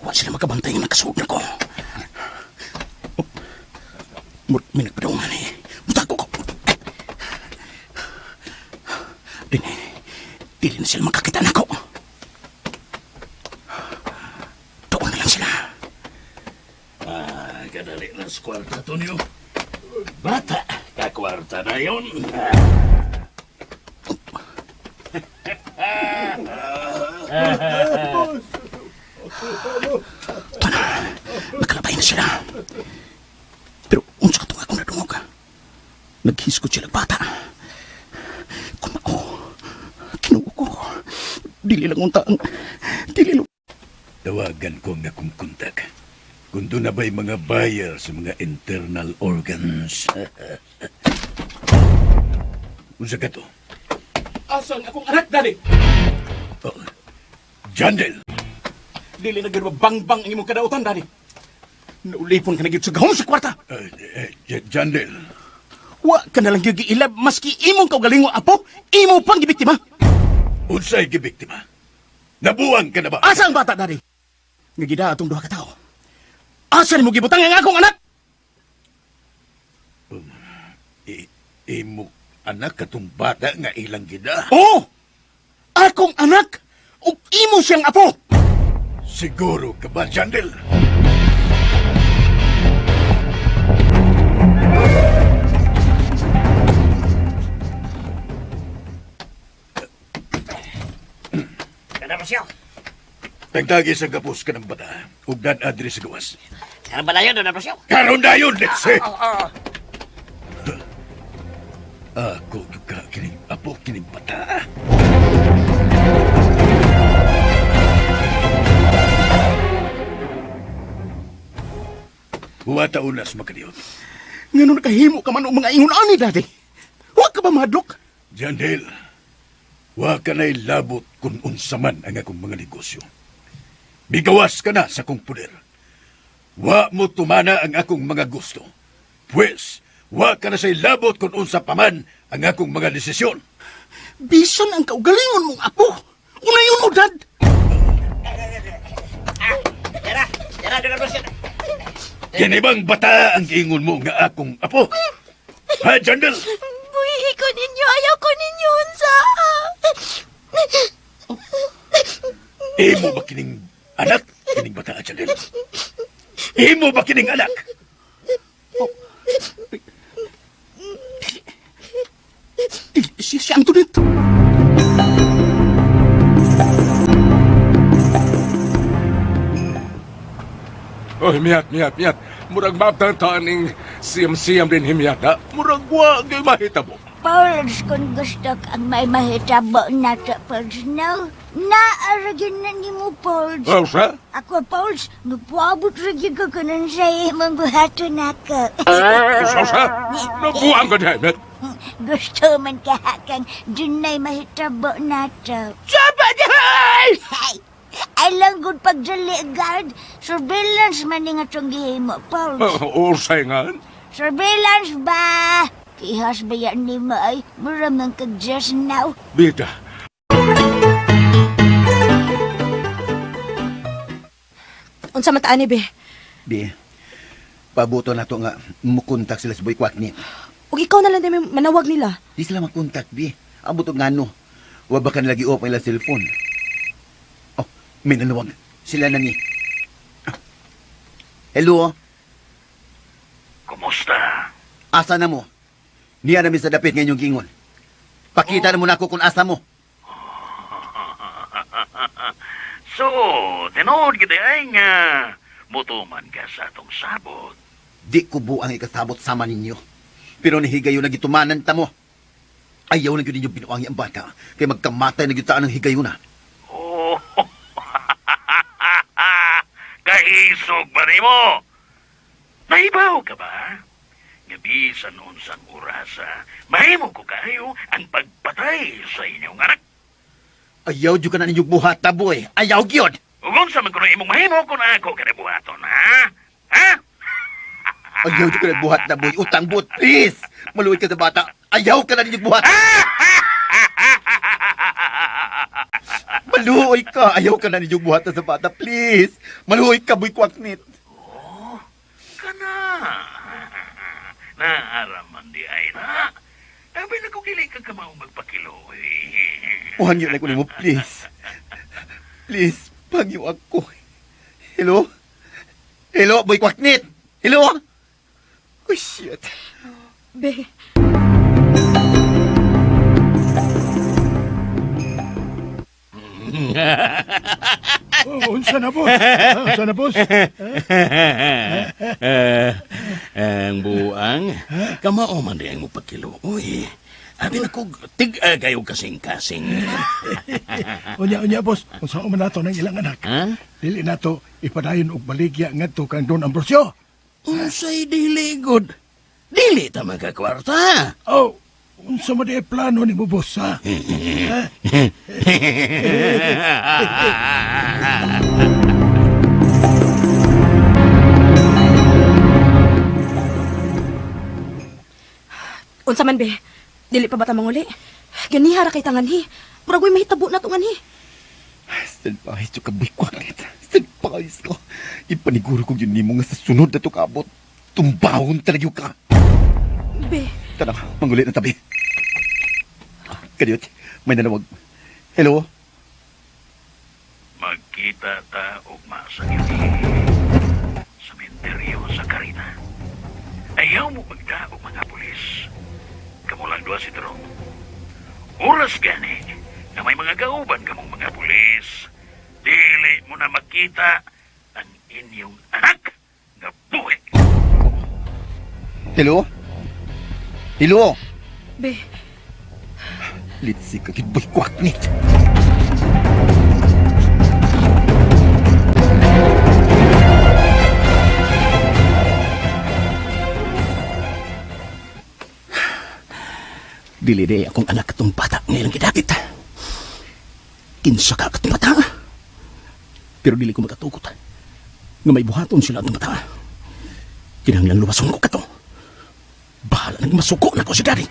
Huwag sila magkabantay ng nakasuod na ko. May nagpadungan eh. Mutago ko. Dili na sila makakita na ko. Doon na lang sila. Kadali na sa kwarta, Tonyo. Bata, kakwarta na yun. Tana, nakalabay na sila. Pero unsa ka itong akong nadungog. Naghiskot sila bata. Kung ako, kinuha ko. Dili lang untaan. Dili lang. Tawagan ko nga kung kontak. Kung doon na ba'y mga buyer sa mga internal organs. Unsa ka to? Asan akong anak, Daddy? Oh, Jandel! Dili na ganun bang-bang ang imong kadautan, Daddy. Naulipon ka na gid sa gahom sa kwarta. Jandel. Wa ka na lang yung giilab, maski imong kaugalingo apo, imo pang gibiktima. Unsay gibiktima? Nabuang ka na ba? Asa ang bata, Daddy? Nga gida atong duha ka tao. Asa ni mo gibutang ang akong anak? Imo anak katong bata nga ilang gida? Oo! Akong anak! Ug imo siyang apo! Siguro ka ba, Jandel? Ambrosio. Nagtagi sa gapos ka ng bata. Ug dan-adri sa gawas. Karon ba na yun, Don Ambrosio? Karon na yun, let's say! Oo. Ako ka kining apo kining bata. Huwata unas makadiyon. Ngano nakahimo ka man og mga ingon ani, Daddy? Wa ka ba madlok? Jandel, wa ka na'y labot kung unsa man ang akong mga negosyo. Bigawas ka na sa kong puder. Wa mo tumana ang akong mga gusto. Pwes, wa ka na sa'y labot kung unsa pa man ang akong mga desisyon. Bisan ang kaugalingon mong apo. Una yun, o, Dad. Yara, Don Ambrosio. Kinibang bata ang ingon mo nga akong apo. Ha, Jandel? Buhi, Ihi ko ninyo, ayaw ko ninyo, unsa. Imo ba kining anak? Kining bata at Janelle? Imo ba kining anak? Si Antoinette. Oy, miyat. Murag maptataan ning siyam-siyam din himyata. Murag wa gay mahitabo. Pauls, kung gusto kang may mahitabo na to, Pauls, no? Naaragin na ni mo, Pauls. Oh, sa? Ako, Pauls, nagpaabot ragin ko kanan sa imong buhaton ako. Sa? Nabuang ka na, miyat. Gusto man kahakang dunay mahitabo na to. Sabaday! Ay, ay lang good pagdali, guard. Surveillance man nga itong gihimo, Pauls. Ursay nga. Surveillance ba? Ihas ba yan ni mo ay maramang kag just now? Bida. Unsa mataan ni, be? Bi, pabuto na to nga mukontak sila sa boy kwakni. Ug ikaw na lang din manawag nila. Di sila makontak, Bi. Ang buto nga no. Wa ba ka lagi open nila cellphone? Oh, may nanawag. Sila na ni. Hello? Kumusta? Asa na mo? Niya namin sa dapit ngayong gingon. Pakita na mo na ako kung asa mo. So, tinood kita ay nga mutuman ka sa atong sabot. Di ko buang ikasabot sama ninyo. Pero nahigayon na gitumanan ta mo. Ayaw na yun ninyo binuangi ang bata. Kaya magkamatay na gitaan ng higayon na. Oh, kaisog ba rin mo? Nahibaw ka ba? Gabi sa noon sang orasa, mahimo ko kayo ang pagpatay sa inyong anak. Ayaw dyo ka na ninyong buhat na boy. Ayaw gyud. Ugon sa man ko na imong mahimo ko na ako kanabuhaton, ha? Ha? Ayaw dyo ka na buhat na boy. Utang but, please. Maluwid ka sa bata. Ayaw ka na ninyong buhat. Maluoy ka. Ayaw ka na ninyong buhat na sa bata, please. Maluoy ka, boy kwaknit. Oh, kana. Naaraman di ay na. Abay na kung dili ka kamao magpakiloy. Uhan yun na ko mo, please. Please, pagyo ako. Hello? Hello, boy kwaknit. Hello? Oh, shit. Be, Unsa na, boss? Unsa na, boss? Ang buang, kamao man din mo pagkiluoy. Abi na ko, kayo kasing-kasing. Unya, boss. Unsa man nato ng ilang anak? Ha? Dili nato ipadayon og baligya ngadto kang Don Ambrosio. Unsay dili, good. Dili ta magkakwarta. Oh, unsa man di plano ni mo, boss, ha? unsa man, be? Dili pa bata manguli? Ganiha ra kay tanganhi. Murag way mahitabo na tunganhi. Stanpahis ko kaboy kwaknit. Stanpahis ko. Ipaniguro ko yun nimo nga sa sunod na to kabot. Tumbawon talaga ka. Be, Tanang, mangulit na tabi. Kadiyot, may nanawag. Hello? Magkita ta ugma sa gili. Sa menteryo sa Karina. Ayaw mo magdaog mga pulis. Kamulang duwa si Drong. Oras gani na may mga gauban kamong mga pulis. Dili mo na makita ang inyong anak na buhay. Hello? Hello? be, Litsi ka kiboy kwaknit. Dili day akong anak katong bata ngayon gidakit. Kinsa ka katong bata. Pero dili ko makatukot. Nga may buhaton sila atong bata. Kinahanglan luwason ko kato. Bahala nang masuko na ko si daddy.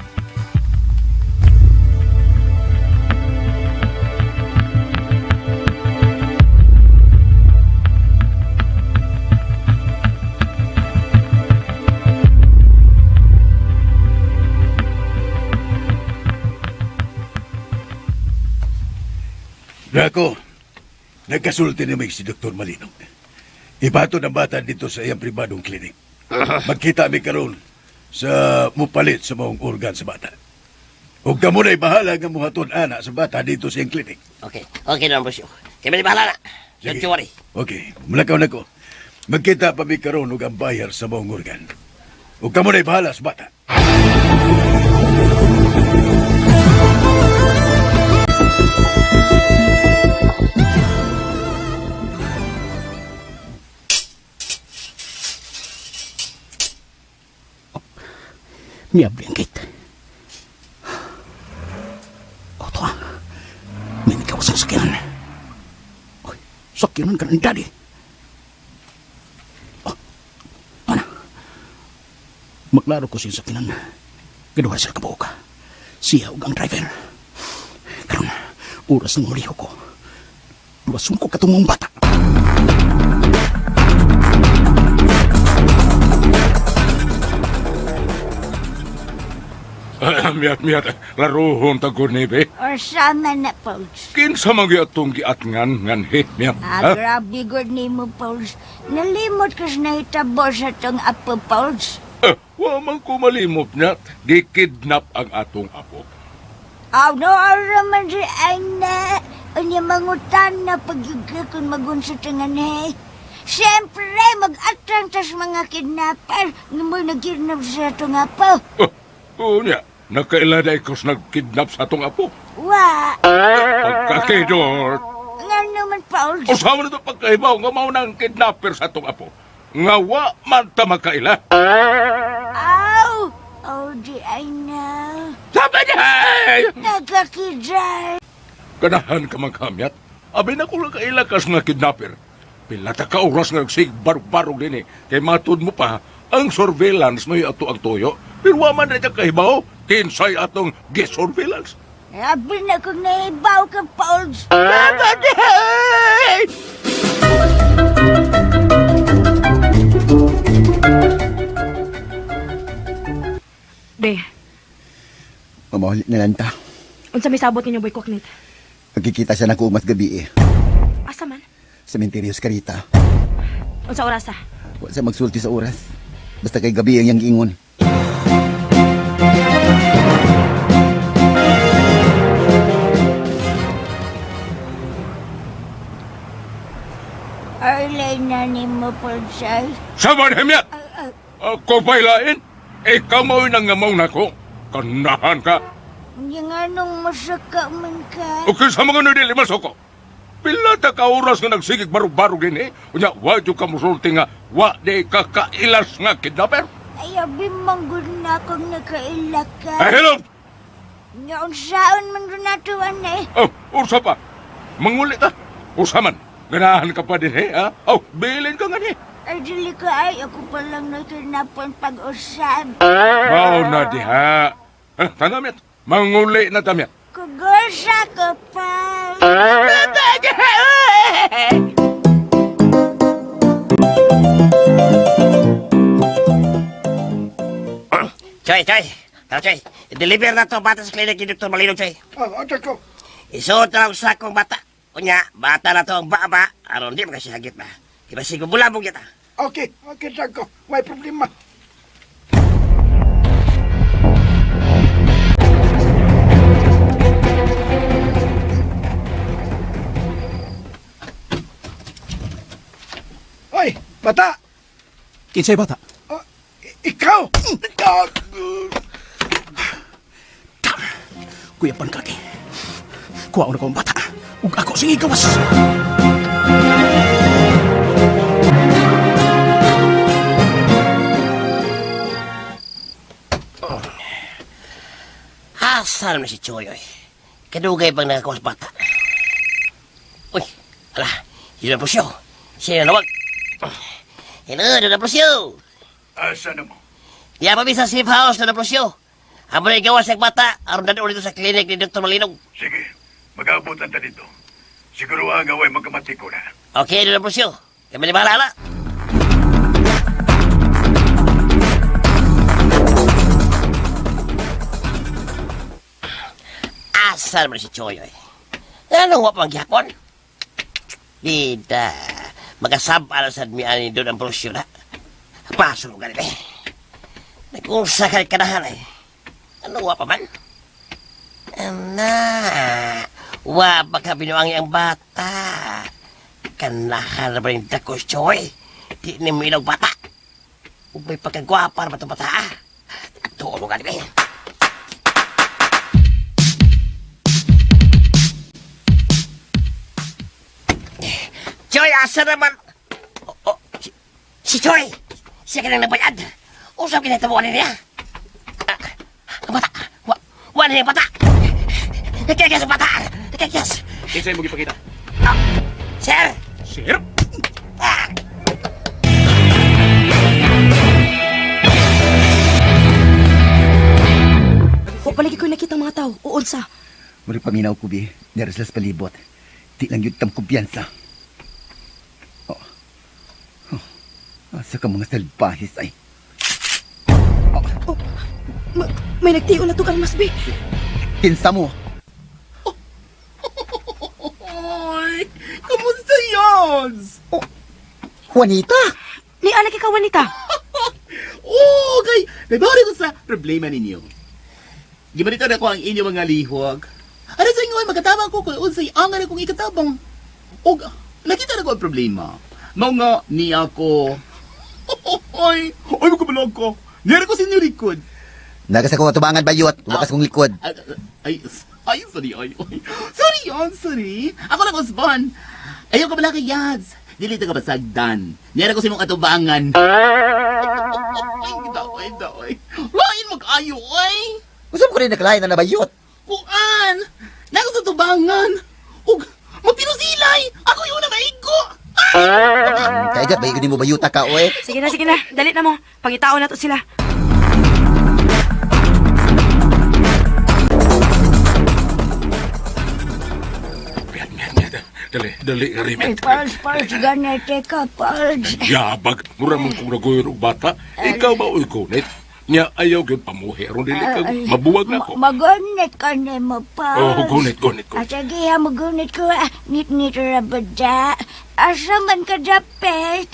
Draco, nagkasulti na may si Dr. Malinog. Ibato ng bata dito sa iyang pribadong klinik. Magkita mi karon sa mupalit sa maong organ sa bata. Huwag ka muna'y bahala nga muhaton ana sa bata dito sa iyang klinik. Okay. Okay na, boss. Kaya bahala na. Don't you worry. Okay, mulakaw na ko. Magkita pa mi karon ug ang bayar sa maong organ. Huwag ka muna'y bahala sa bata. Miyabli ang gate. O, ito ah. May nagkawas ang sakyanan. Oy, sakyanan ka ng daddy. Oh, ano? Maglaro ko siya sakyanan. Gaduha sila kabuo ka. Siya ug ang driver. Karon, oras ng uliho ko. Luwasun ko katong bata. Miyat, laruhon tagod ni be. Or sama na, Pauls. Kinsa magyatong giatngan ngan hit miyat. Grabe good ni mo, Pauls. Nalimot ka na hitabo sa tong apo, Pauls. Wa man ko malimot miyat. Gikidnap ang atong apo. No, araman si Aina. Anya mangutan na pagyuga kung magunsa tangan eh. Siyempre, mag-atrang tas mga kidnapper. Namoy nag-kidnap sa tong apo. Unya, nakailaday ko sa nagkidnap sa atong apo. Wa. Pagkakidor. Nga naman, Pauls. Usawa na ito pagkaibaw nga mao nang kidnapper sa atong apo. Nga wa man ta makaila. Aw! Oh, di Aina. Sabi niya! Nagkakidray. Ganahan ka magkamyat. Abi na ko lang kailakas nga kidnapper. Pila ta ka oras nga nagsig barog-barog din eh. Kay matod mo pa, ang surveillance may ato ang tuyo. Pero waman na niya kahibaw, kinsay atong surveillance. Abi na kung naibaw ka, Pauls. De, Mamahuli na lang ta. unsa may sabot ninyo, Boy Koknit? Magkikita siya ng kumat gabi Asa man? Cementerio Carita. Unsa oras ah? Huwag siya magsulti sa oras. Basta kay gabi ang yang ingon. Arlay na ni mo, Paulsay. Saman hemyat! Ako ba'y lain? Ikaw mo'y nangamaw na ko. Kanahan ka. Hindi nga nung masaka man ka. Okay sa mga nililimas ako. Pila ta ka oras nga nagsigig barog-barog din eh. Unya, wa yung kamusulti nga, wa di ka kailas nga kidnapper. Ay, abi manggod na akong nakaila ka. Ay, hello! Nga unsaon man rin natuan eh. Oh, ursa pa. Mangulit ah. Ursa man. Ganahan ka pa din eh, ha? Oh, bilin ka nga ni. Ay, dili ka ay. Ako pa lang nakinapan pag-usab. Wow na diha. Tanamit. Manguli na tamit. Kugursa ka pa. Choy. Tara, Choy. I-deliver na to bata sa klinik ni Dr. Malinog, Choy. Ko. Isuot na lang sa akong bata. Unya, bata na to ang baba. Aron di makasihagit na. Iba sigo bulabog yata. Okay, Draco. May problema. Hoy, bata! Kinsay bata? Ikaw! Kuya Pankaki. Kuha na ko ang bata. Ug ako sige gawas. Asa naman si Choy, oy. Kadugay bang nakakuha sa bata. Uy, ala, yun na po siya. Siya na nawag. Hello, doon na po siya. Asa na mo? Di pa bisa safe house na po siya. Habang na igawas sa bata, aron na ulit sa klinik ni Dr. Malinog. Sige, mag-abot ang dito. Siguro ang away magkamatiko na. Okay, doon na po siya. Kami ni bahala. Asa naman si Choy, oy. Ano nga pang gyapon? Dida, magasabal sa mi-ani doon ang polusyon na. Pasok ka rin eh. Nag-unsa ka kanahan eh. Ano nga pa man? Ana, wa ba ka binuangi ang bata? Kanahan na ba yung dakos, Choy? Di ni mo ilaw bata. Huwag may pagkagwapa na ba itong bata? Tulo ka rin eh. Choy, asa naman? Si Choy! Siya ka nang nabayad. Usap kinatabuan niya. Ang bata! Wala niya yung bata! Nagkakiyas ang bata! Nagkakiyas! Kinsay mo gipakita? Sir! Sir? O palagi ko nakita mga tao. Uunsa. Murag paminaw ko, bi. Dari sila sa palibot. Di lang yun tam kumpiyansa. Asa ka mga salbahis ay. May nagtiyo na to kang masbi. Kinsa mo? Oy! Kamusta yun? Juanita? Ni anak ikaw, Juanita. Okay! Nabawari ko sa problema ninyo. Gibanito na ko ang inyong mga lihog. Ano sa inyo ay magkatabang ko kung unsay angan akong ikatabang. O, nakita na ko ang problema. Mao nga ni ako. Oy! Oy, magkabalag ko. Niyara ko sa inyo likod. Nagas akong atubangan bayot. Wakas kong likod. Ay, sorry, ay. Sorry yun, sorry. Ako lang usbon. Ayaw ka pala kay Yads. Dilita ka ba sagdan? Niyara ko sa imong atubangan. Ay, daoy. Lain mag-ayo, ay. Gusto mo ko rin nakalain na nabayot. Kuan! Nakas atubangan. Ug, magpinusilay. Ako yun na maigo. Kaigat, bayi ko din mo bayuta ka, oe. Sige na. Dalit na mo. Pangitao na to sila. Dali, Ay, Rimet. Pals, ganete ka, Pals. Yabag, mura mong kung nagoyro bata. Ikaw ba uy kunit? Nya ayaw gyud pamuhi aron dili ka mabuwag na ko. Magunit ka na mo, Pals. Oh, gunit. Sige, magunit ko. Nit rabada. Asa man ka dapet?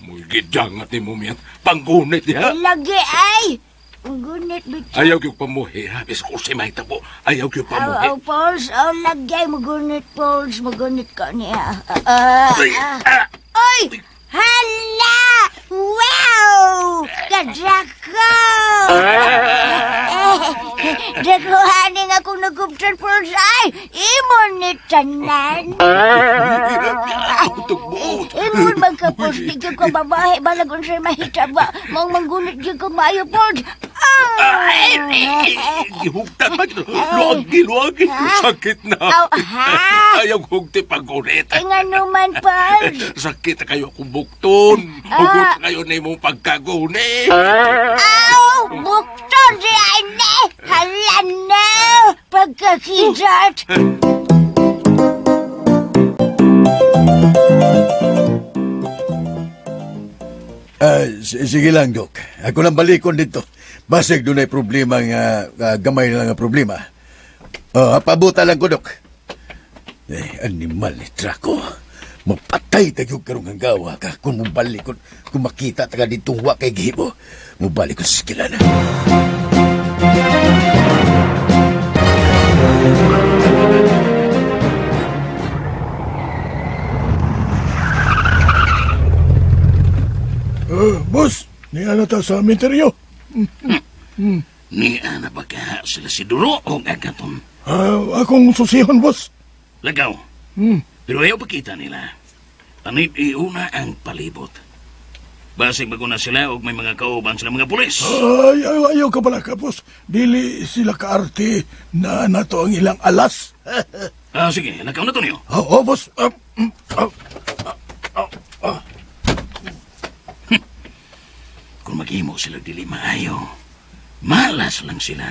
Muy gidyangat ni mo miyan. Panggunit diha. Lagi ay. Magunit bito. Ayaw gyud pamuhi ha. Bis ko si may tabo. Ayaw gyud pamuhi. Pals. Lagi. Magunit, Pals. Magunit ka niya. Oy! Hala! Wow! Kadrako! Daguhaning akong nagubtan, Pals. Ay! Imon ni tanan. Imon magkapos. Di ka babae. Balagon sa'y mahita ba? Manggunit di ka maayo, Pals. Gihugtan ba? Luwagi. Sakit na. Ayaw hugti panggunit. Nga naman, Pals. Sakit na kayo akong bukton. Hugot kayo na imong pagkagunit. Bukton si Ane! Hala na! Pagkakidat! Sige lang, Dok. Ako lang balikon dito. Basig doon ay problema nga gamay lang nga problema. Pabuta lang ko, Dok. Animal ni Draco. Mapatay tayo karong hanggawa ka kung mubalik kung makita taga ditong wa kay gihibo. Mubalik ko sa skilana. Boss, niya na ta sa minteryo. Ni ana ba ka sila si Duro o agaton? Akong susihon, boss. Lagaw. Pero ayaw pakita nila. Tanip iuna ang palibot. Basig maguna sila o may mga kauban sila mga pulis. Ayaw ka pala ka, boss. Dili sila kaarte na nato ang ilang alas. Sige, lagaw na to niyo. Oo, boss. Kung maghimo sila dili maayo, malas lang sila.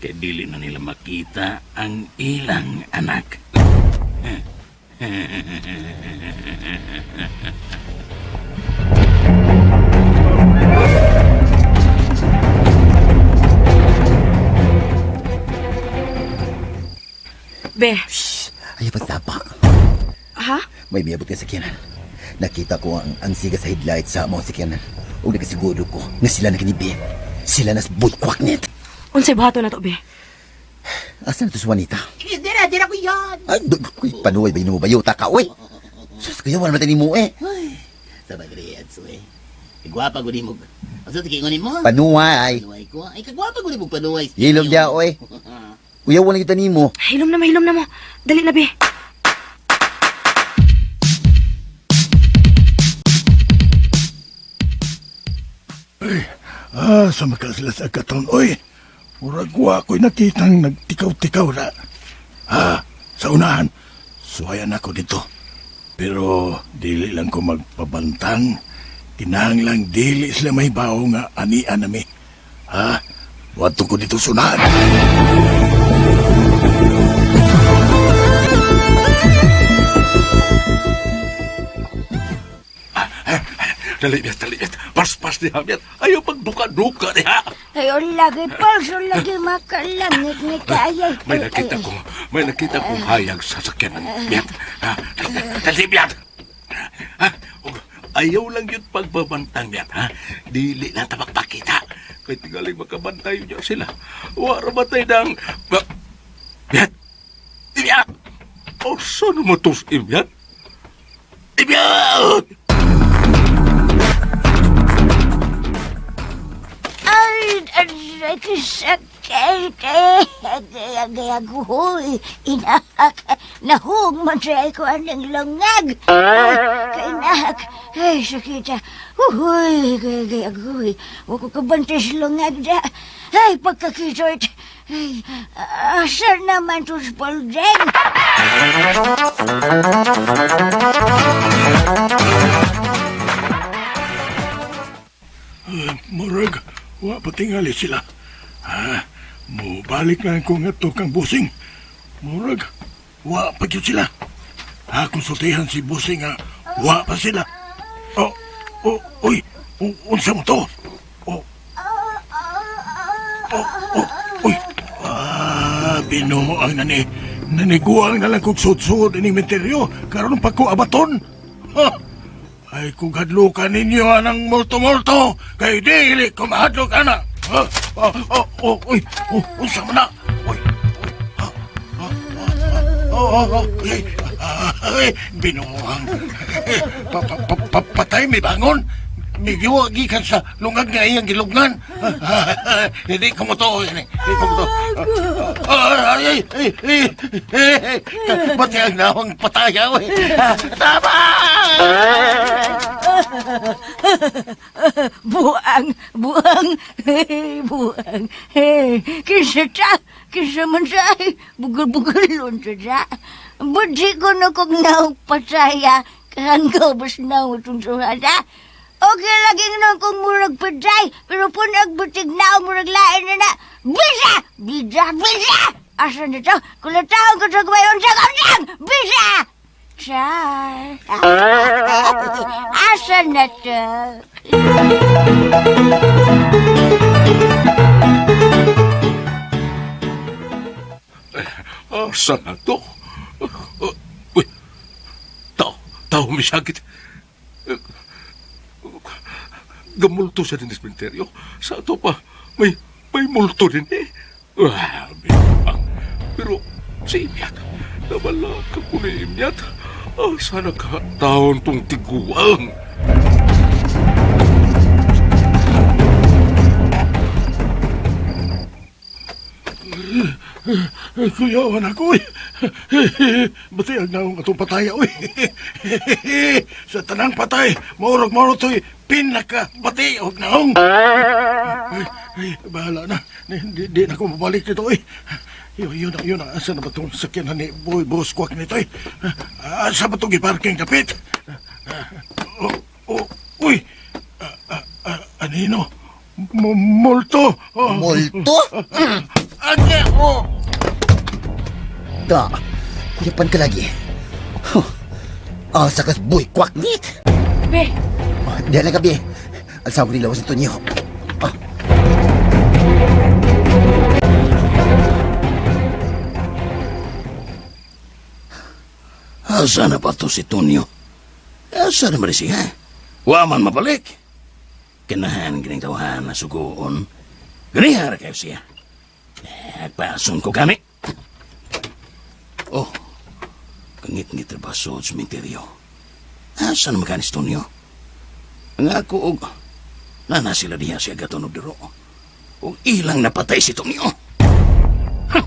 Kaya dili na nila makita ang ilang anak. Be. Ayaw pagtapa. Ha? May miyabot ka sakyanan. Nakita ko ang siga sa headlight sa mga sakyanan. O nakasiguro ko na sila na kinibi. Sila na boy kwaknet. Unsay bato na to, be? Asa na to sa wanita? Di na ko yan. Ay, panuway ba yun mo bayuta ka, uy? Sus, kaya wala matani mo eh. Sa bagriyan, suwe. Igwapa ko di mo. Asa tikingon mo? Panuway. Panuway ko. Ay, kagwapa ko di mo panuway. Hilom dia, uy. Uyaw wala kita nimo. Hilom na mo. Dali na, be. Sa makasila sa katon, oy. Murag wa ko'y nakitang nagtikaw-tikaw na. Sa unahan, suwayan ako dito. Pero dili lang ko magpabantang. Kinahanglang dili sila may baho nga anian nami. Watong ko dito sunahan. Dali, pas di hamyat. Ayaw pagduka-duka diha. Ayon lagi, palso lagi makalangit ni kaya. May nakita kong hayag sa sakyanan. Biyat. Dali, biyat. Ayaw lang yun pagbabantang, biyat. Dili lang tabagpakita. Kaya tingaling makabantay niya sila. Wara matay ng... Biyat. Biyat. O, saan mo tos, biyat? Biyat! Ay, kisakit eh. Gaya guhoy. Inahak. Nahug man siya ko anong langag. Kainak. Ay, sakita. Uy, gaya guhoy. Huwag ko kabantis langag da. Ay, pagkakito't. Ay, asan naman tos paldeng? Murag, wa patingali sila. Mubalik na ko nga to kang busing. Murag, wa pa yun sila. Konsultihan si busing nga, wa pa sila. Uy, unsa mo to? Uy, binuang naniguang na lang kong sud-sud ining menteryo, karon pa ko abaton. Ay, kung hadlukan ninyo anang multo-multo, kay dili ko mahadlok ana. Uy, unsa man na? Uy, binuang. Patay may bangon. Migiwa gikan sa lungag nga iyang gilugnan. Hindi ko mo to. Hindi ko mo to. Pati ang nawang pataya. Tama! Buang. Kinsa man siya. Bugal-bugalon siya. Budji ko na kong nawang pataya. Kahanggaw bas nawang tunsuhada. Okay lagi nga kung murag paday, pero punag butig na murag lain na na. Bisa! Asa na to? Kulataon ko sa kumayon sa kamyang! Bisa! Char! Asa na to? Asa na to? Uy, tao may sakit. Gamulto siya din sa sementeryo. Sa ato pa, may multo din eh. Pero si Imyat, nabala ka ko ni Imyat. Sana ka taon tong tiguang. Kuyawan ako eh. Bati ang naong atong pataya oy. Sa tanang patay, maurog to'y pinaka bati og naong. Bahala na. Di na ako mabalik dito eh. Yun na. Asa na ba itong sakyanan ni Boss Kwak nito eh? Asa ba itong iparking kapit? Uy! Anino? Multo! Multo? Anya! Da, kuyapan ka lagi. Asa kas boy kwaknit. Be, Diyan lang gabi. Alsa ko nilawas ito niyo. Asa na pa to si Tonyo? Asa na ba siya? Waman mabalik. Kinahan gining tawahan na sugoon. Ganihara kayo siya. Pasun ko kami. Oh, kangit-ngit na ba sa sementeryo? Asa na makanis Tonyo? Ang ako og nana sila diha siya gatunog diro. O ilang napatay si Tonyo. Huh.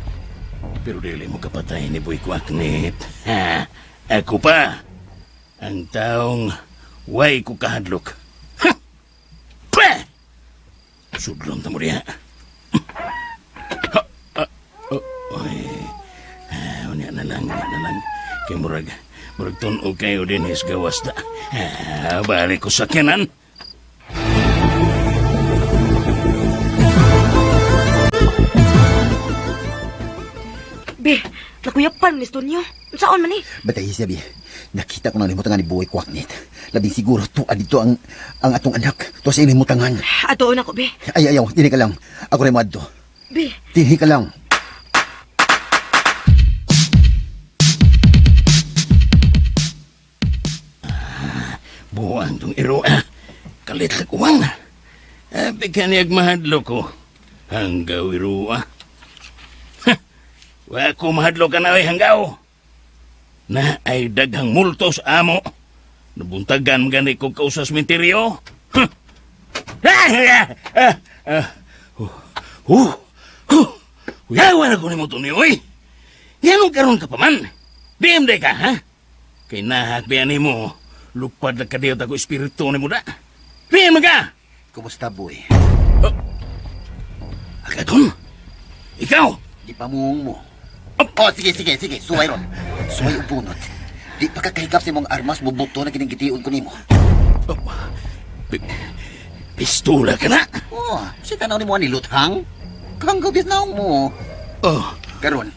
Pero dili mo kapatay ni Boy Kwaknit. Ha, ako pa. Ang taong way ko kahadlok. Huh. Pweh! Sudlong tamo diha. Unya na lang. Kay murag tunog kayo din is gawas da. Balik ko sa kanan. Be, nakuyapan ni Tonyo. Saan man eh? Batay siya, Bi. Nakita ko na limutangan ni Boy Kwaknit. Labing siguro tuan dito ang atong anak. To sa limutangan. Atoon ako, Be. Ayaw, tini ka lang. Ako rin mo adto. Be. Tini ka lang. Buwang tong iro, kalit lakuwang. Pikaniyag mahadlo ko. Hanggaw iro, Wa ko mahadlo ka na, hanggaw. Na ay daghang multo sa amo. Nabuntagan gani ko sa sementeryo. Uyawan ako ni mo to niyo, Yanong karon ka pa man. Diem ka, ha? Kay nahakbian ni mo, lupad na kadiyot ako espiritu ni mo da. Diem ka! Kumusta, Boy? Agaton? Ikaw? Di pa mo. Oh, sige. Suway ron. Suway ubunot. Di pa kakahikap sa mong armas, bubuto na kinigitiun ko nimo. Pistola ka na? Oh, si tanaw ni mo ni Luthang. Kanggaw bisnaw mo. Oh. Karon,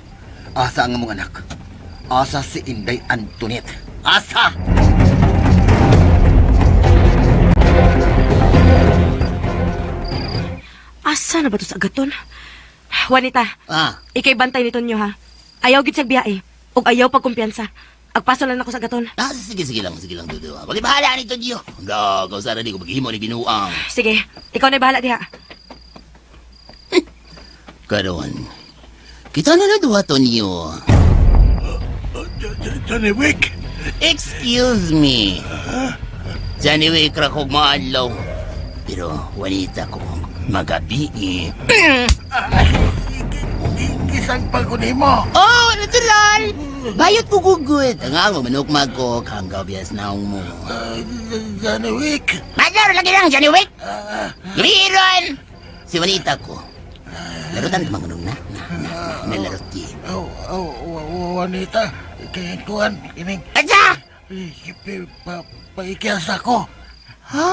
asa ang mong anak? Asa si Inday Antoinette? Asa! Asa na ba to sa agaton? Juanita, ikay bantay ni Tonyo, ha? Ayaw gid siyag biyae. Ug ayaw pagkumpiyansa. Agpaso lang ako sa agaton. Sige lang, Dudu. Bahala ni Tonyo. Hanggang kau sana di ko maghimo ni binuang. Sige, ikaw na bahala diha. Karon, kita na duha, Tonyo. Johnny Wick! Excuse me. Johnny Wick, rakog maadlaw. Pero, Juanita ko, magabi Kisang pagkunin mo. Oh, natural. Bayot ko gugud. Ang manukmag ko, hanggaw biyas naong mo. Johnny Wick. Madaro lagi lang, Johnny Wick. Liron. Si Juanita ko. Larutan ka mga na. Nalarot di. Juanita. Kaya kuhan. Adsa! Paikias ako. Ha?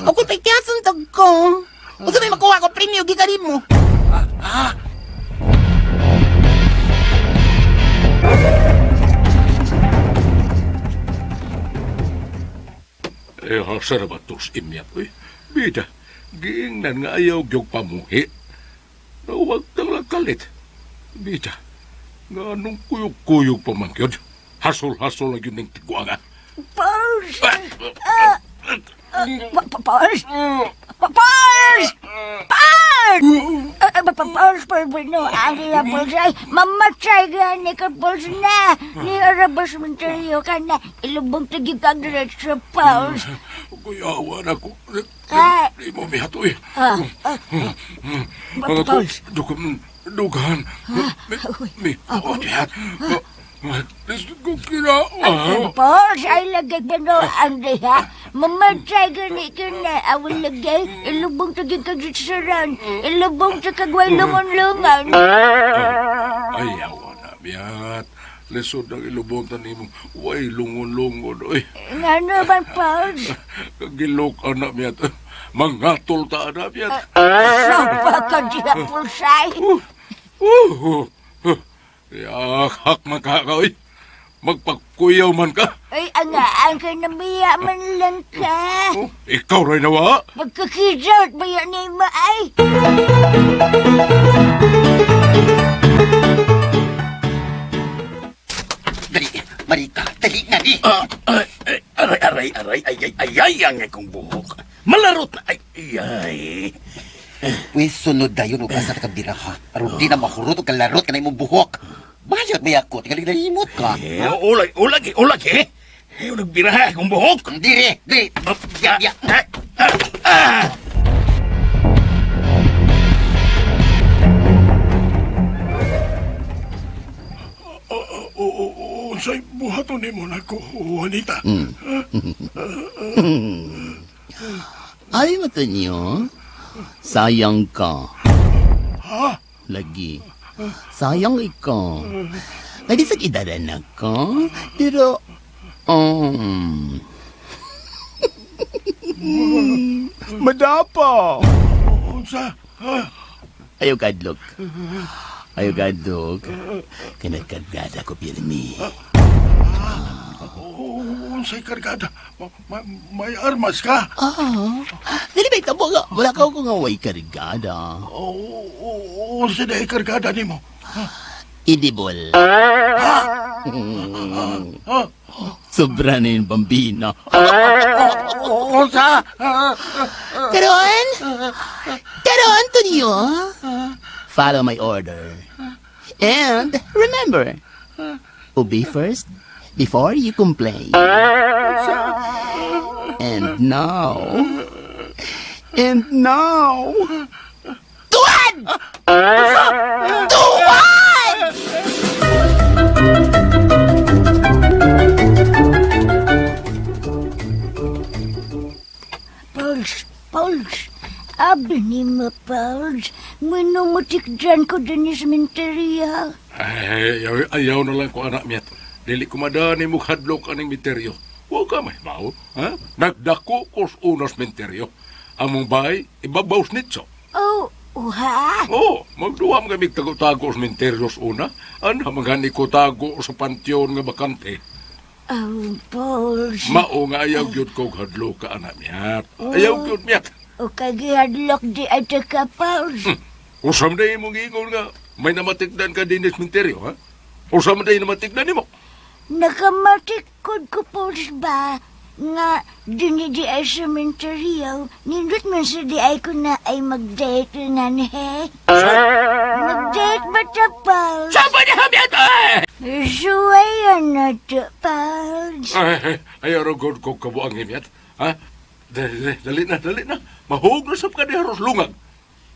Ako paikiasan tag ko. Gusto may makuha ko premyo, gigarin mo. Hasa na ba tos imyat, Bida, giingnan nga ayaw gyog pamuhi. Nawag tang lagkalit. Bida, nga anong kuyog-kuyog pamangyod. Hasol-hasol na yun ng tigwanga. Pars! Pars! Pars! Pars! No, ang pulsay. Mamatay gani ka puls na. Ni arabas menteryo ka na. Ilubong tagig kang diretso, Pars. Kuyawan ako. Di mo mihato, Pars! Dugan. Dihat. Lisod ko kinawa. Pars, ay lagay ba no ang diha? Mamatay gani ka na. Awal lagay. Ilubong tagig kang ditsaran. Ilubong sa kagway lungon-lungan. Ayaw na, miyat. Lisod ang ilubong tanimong way lungon-lungon, Ano ba, Pars? Kagilok anak, miyat. Mangatol ta na, miyat. Sapa ka diha, pulsay? Yakak man ka, magpagkuyaw man ka. Ay, angaan ka na biya man lang ka. Ikaw rin nawa. Magkakidot ba yan ni Maay? Dali, Marika, dali na ni. Aray, ang akong buhok. Malarot na, ay. Uy, sunod na yun, ugasa na kabira ha. Aron di na mahurot o kalarot ka na imong buhok. Bayad may ako, tingaling nahimot ka. Ulag eh. Nagbiraha akong buhok. Diri. Ya. Unsay buhaton nimo nako, Juanita? Ay, mata niyo. Sayang ka. Ha? Lagi. Sayang ikaw. Lagi sa kidaran ako. Pero, madapa. Unsa? Ayaw kadlok. Kinagkagada ko, Pirmi. Unsay kargada? May armas ka? Dili ba itabo nga? Wala ka ko nga way karigada. Unsay na kargada nimo? Idibol. Sobra na yung bambina. Unsa? Karon, Antonio. Follow my order. And remember, obey first before you complain. And now, tuwan! Pauls, abi ni mo, Pauls. Minumutik dyan ko din sa sementerya. Ayaw na lang ko, anak miyat. Dili ko madani mo hadlok aning misteryo. Huwag ka may mao, ha? Nagdako ko sa unas menteryo. Among bay, ibabaws nitso. Oh, ha? Oo, magduwa mga tago-tago sa menteryo sa una. Ano, magani ko tago sa pantyon nga bakante. Oh, Pauls. Mao nga ayaw gyud ko hadlok ka, anak miyat. Ayaw gyud miyat. O kagihadlok di ay ka, Pauls. Usam na imong ingon nga, may namatikdan ka din sa menteryo, ha? Usam na namatikdan mo. Nakamatikod ko, Pauls ba? Nga, dini di ay sementeryo. Nindot man sa di ay ko na ay mag-date nga ni he. Mag-date ba ta, Pauls? Saba na hamiyat, Suwayan na ta, Pauls. Ayaw ragod ko kabuang himyat, ha? Dali na. Mahog na sa ka ni Haros Lungag.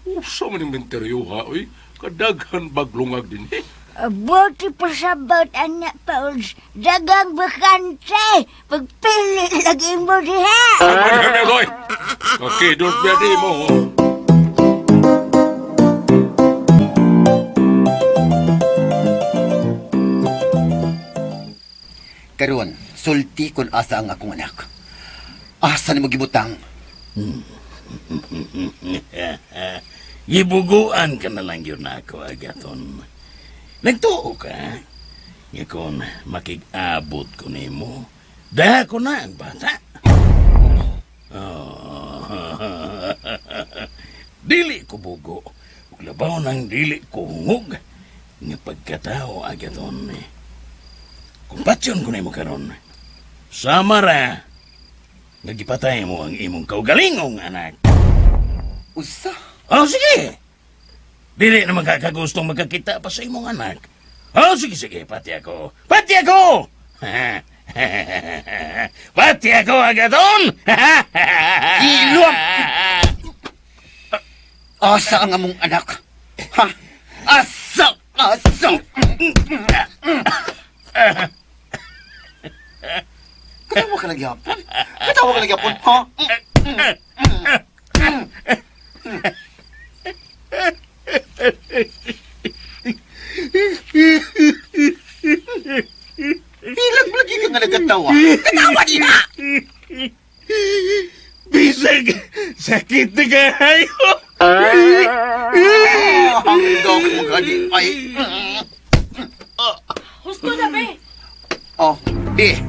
Usa man yung menteryo, ha? Uy, kadaghan baglungag din, eh. Buti pa sa boat, anak Pauls. Dagang bakante. Pagpili lagi mo diha. Saba na hamiyat, oy! Kakidot biya di mo, ho? Karon, sulti kon asa ang akong anak. Asa ni mo gibutang? Gibuguan ka na lang yun ako, Agaton. Nagtuo ka, nga kung makig-abot ko nimo, dahil ko na ang bata. Dili ko bugo, ug labaw ng dili ko hungog, nga pagkatao, Agaton. Kung patsyon ko nimo karon, sama ra, nagipatay mo ang imong kaugalingong anak. Usa? Oh, sige. Dili na magkakagustong magkakita pa sa imong anak. Oh, sige, pati ako. Pati ako, Agaton! Ilong! Asa ang among anak? Ha? Asa! Katawa ka lagi hapon, ha? Ilang lagi ka nga nagkatawa? Katawa niya! Bisag, sakit na kayo! Hanggang mo gani ay... Gusto na, be! Oh, di.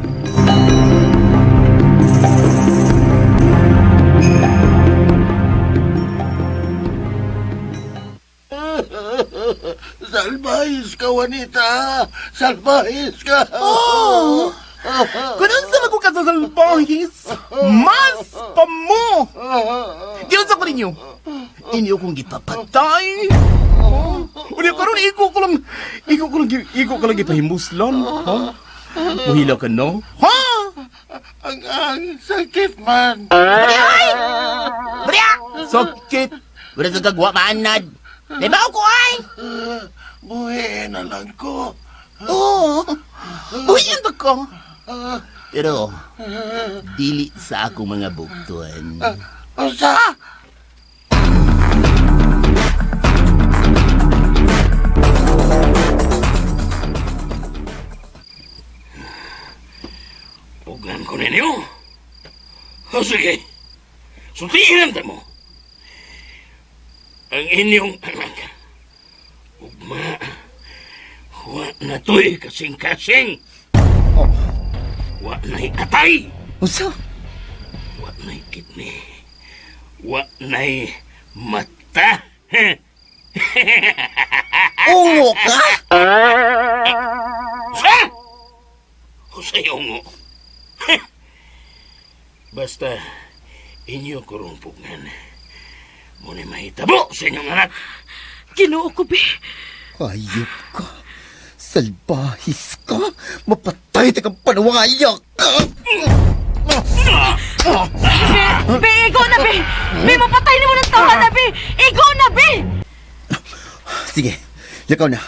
Salbahis ka, Juanita! Salbahis ka! Oh! Oh! Kung unsa man ko kasasalbahis, mas pa mo! Giunsa ko ninyo? Inyo kong gipapatay. Unya karon iko ko lang gipahimuslan. Ha? Muhila ka no? Ha? Ang sakit man. Bria! Sakit. Wala sa kagwa maanad. Diba ko ay? Buhay na lang ko. Oo. Buhiyan ba ko? Pero, dili sa akong mga buktuan. Usa? Pugan ko ninyo. O sige, suntihan mo. Ang inyong anak. Ugma, wa na to'y kasing-kasing. Wa na'y atay. Usa? Wa na'y kidney. Wa na'y mata. Ungo ka? Sa? O sa'yo mo. Basta, inyo kurumpugan. Muna mahitabo sa inyong anak. Ginoo ko, be. Hayop ka. Salbahis ka. Mapatay ta kang panawaya ka. Be, igo na, be. Be, mapatay ni mo ng tawa na, be. Igo na, be. Sige, lakaw na.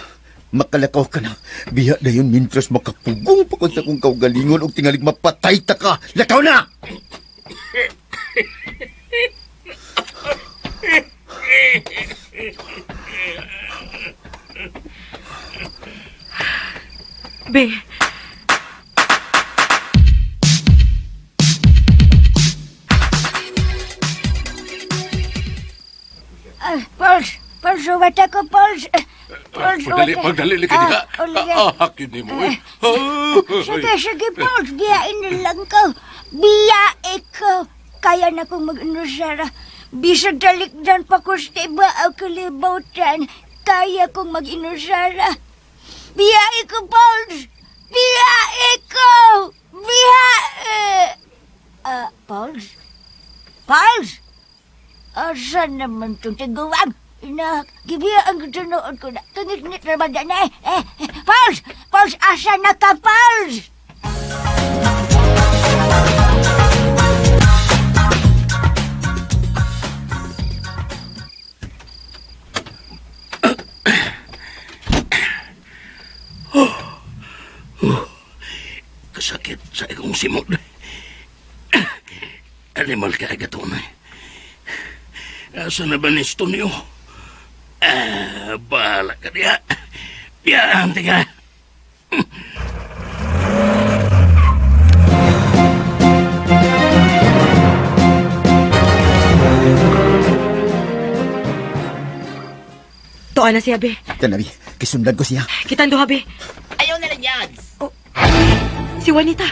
Makalakaw ka na. Biya na yun mintras makapugong pa sa kong kaugalingon o tingalig mapatay ta ka. Lakaw na! Be, Pauls, uwat ako, Pauls. Pauls, Pagdali, liki ka. Hakin ni mo eh. Sige, Pauls, biyain na lang ko. Biyain ko. Kaya na kong mag-inusara. Bisag dalikdan pa ko sa iba ang kalibutan. Kaya kong mag-inusara. Biyain ko, Pauls. Biyain ko. Pauls? Pauls? Asan naman itong tiguan? Gibiyaan ko sa noon ko na. Kangit-ngit naman na eh. Pauls! Pauls, asan na ka, Pauls? Kasakit sa ikong simot. Animal ka agaton eh. Asa na ba nisto niyo? Bahala ka diya. Piyaan, tiga. tuan na siya, be. Tanabi, kisundan ko siya. Kitang duha, be. Ayaw na lang yan. Si Juanita.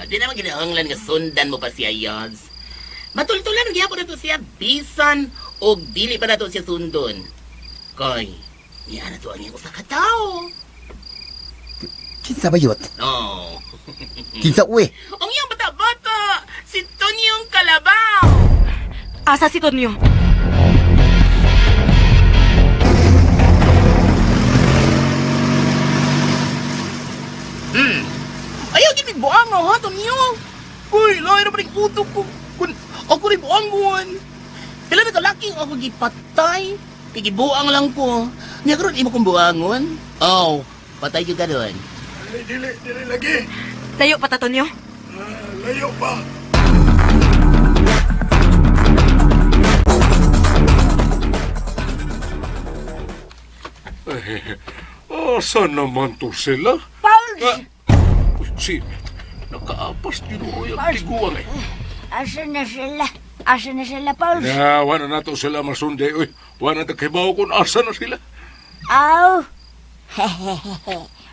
Di naman ginahanglan nga sundan mo pa siya, Yods. Matultulan gyapon na to siya bisan o dili pa na to siya sundon. Koy, niya na to ang iyong usa ka tao. Kinsa ba yot? Oh. Kinsa uwi? Ang iyong bata-bata, si Tonyong Kalabaw. Asa si Tonyo? Ayaw gini buang ha, Tonyo. Uy, lahi na pa rin utok ko. Kun ako rin buangon. Pila na kalaking ako gipatay. Kigibuang lang ko. Niya karon imo kong buangon. Oh, patay ka doon. Dili lagi. Layo pa ta, Tonyo? Layo pa. Asa naman to sila? Pauls! Si, nakaapas tinuoy ang tiguang eh. Asa na sila? Asa na sila, Pauls? Wala na to sila masunday. Uy, wala na takibaw kung asa na sila. Aw!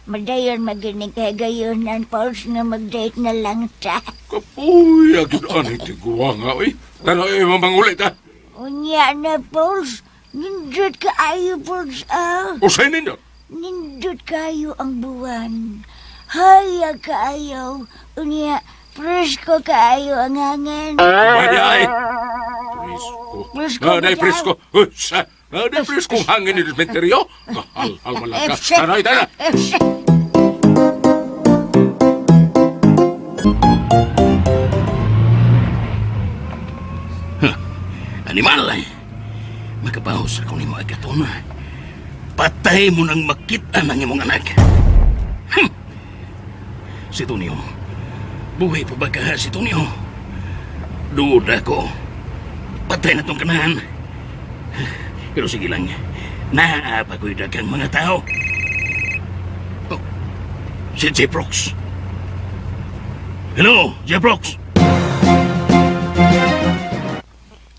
Madayon maginig kay gayonan, Pauls, nga mag-date na lang ta. Kapuy, agad anay tiguang nga. Uy, tanaw mangulit ha. Unya na, Pauls. Nindot kaayo, Pols, O sa'yo ninyo? Nindot kaayo ang buwan. Hayag kaayo. Unya, presko kaayo ang hangin. Pwede ay. Presko. Naday presko. Naday presko hangin ni Demeterio. Hal malaka. Tanay, tanay. Animal ay. Magkabahos ako ni mga gaton. Patay mo nang makita ng imong anak. Si Tonyo. Buhay pa ba ka si Tonyo? Duda ko. Patay na tong kanahan. Pero sige lang. Naapagoy dagang mga tao. Oh, si Jeprox. Hello, Jeprox.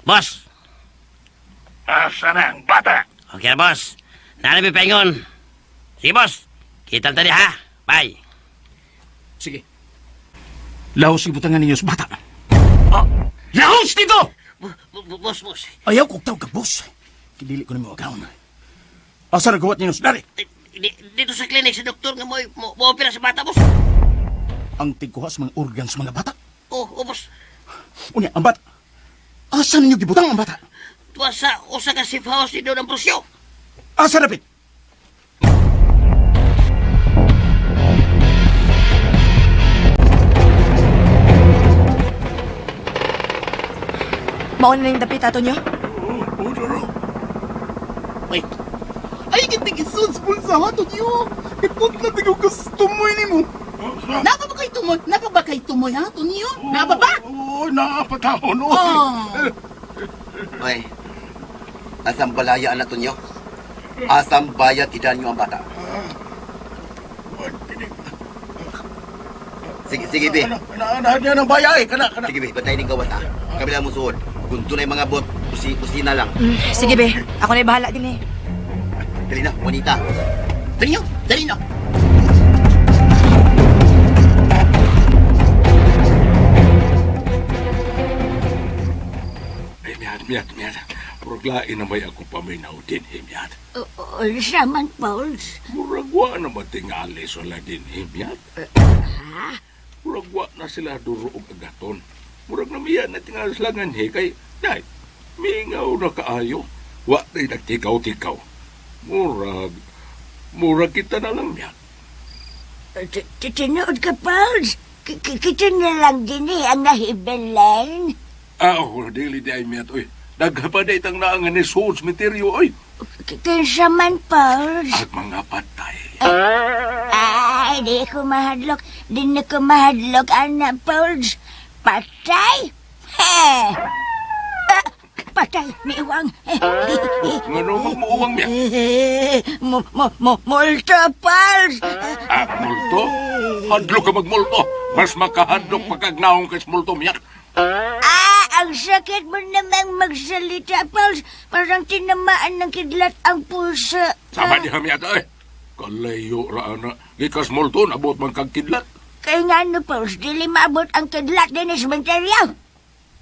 Boss! Asa na ang bata? Okay na, boss. Nalabi pengon. Sige, boss. Kita tadi, ha? Bye. Sige. Lahos ibutangan ninyo sa bata. Lahos dito! Boss. Ayaw kong tawag ka, boss. Kidili ko na mga gawin. Asa nagawat ninyo sa dari? Dito sa klinik, sa doktor nga mo opera sa bata, boss. Ang tigkuha sa mga organ sa mga bata. Oh, boss. Unya, ang bata. Asa ninyo gibutang ang bata? Tuwa sa usa ka safe house ni Don Ambrosio. Asa na, Pit? Mauna na yung dapit, ato nyo? Ay, kitig isun sa pulsa ha, Tonyo. Ipot na tigaw kastumoy ni mo. Napa ba kay tumoy ha, Tonyo? Napa ba? Oo, napatahon. Ay, asang balayaan na to nyo? Asang bayad idan nyo ang bata? Sige, Bi. Nadya ng bayay. Kana. Sige, Bi. Batay ning gawas, ha? Kabila mo suod. Kung tunay mga bot, pusi na lang. Sige, be. Ako na bahala din eh. Dali na, Juanita. Dali na. Miyat. Murag lain na may ako paminaw din, Miyat. Saman, Pauls. Murag wa na matingali sila din, Miyat. Murag wa na sila duro og agaton. Murag na miya na tingali sila nga kay dahil mingaw na kaayo. Wa na nagtikaw-tikaw. Murag kita na lang, Miyat. Tinood ka, Pauls. Kita na lang din ang nahibelan. Dili di ay, Miyat, oy. Naghapaday itang naangan ni Soul Cemetery, oy. Kinsa man, Pauls. At mga patay. Ay, di ko mahadlok. Di na ko mahadlok, anak, Pauls. Patay? Patay, miwang. Ngano magmuuwang, Miyat? Multo, Pauls. Multo? Hadlok ka magmulto. Mas makahadlok pagkagnaong kas multo, Miyat. Ang sakit mo namang magsalita, Pauls. Parang tinamaan ng kidlat ang puso. Sama di kami ata eh. Kalayo raana. Gikas multo, nabot man kang kidlat. Kaya nga no, Pauls, dili maabot ang kidlat din sa sementeryo.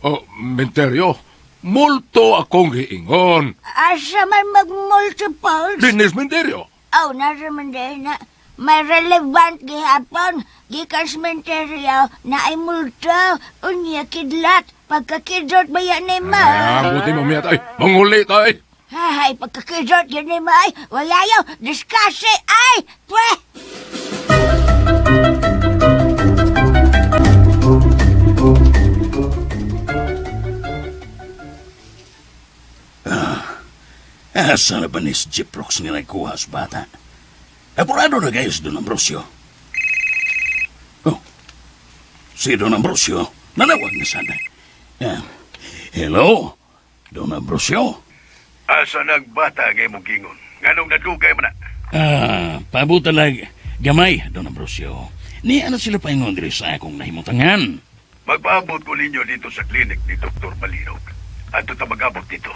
Oh, menteryo. Multo akong giingon. Asa man magmulto, Pauls? Dinis menteryo. Oh, nasa man din na. May relevant gihapon. Gikan sementeryo na ay multo. Unya kidlat. Pagkakidot ba yan ni Ma? Buti mo miyat ay. Manguli tayo. Ay, pagkakidot yan ni Ma ay. Wayayo, diskase ay. Pwe! Asa na ba ni si Jeprox nga nagkuha sa bata? Apurado na kayo si Don Ambrosio. Oh, si Don Ambrosio, nanawag na sana. Hello, Don Ambrosio? Asa nagbata kay mong gingon? Nganong nadugay mo na? Pabuta lang gamay, Don Ambrosio. Ni ano sila paingon diri sa akong nahimutangan? Magpaabot ko ninyo dito sa klinik ni Dr. Malinog. Ato ta mag-abot dito.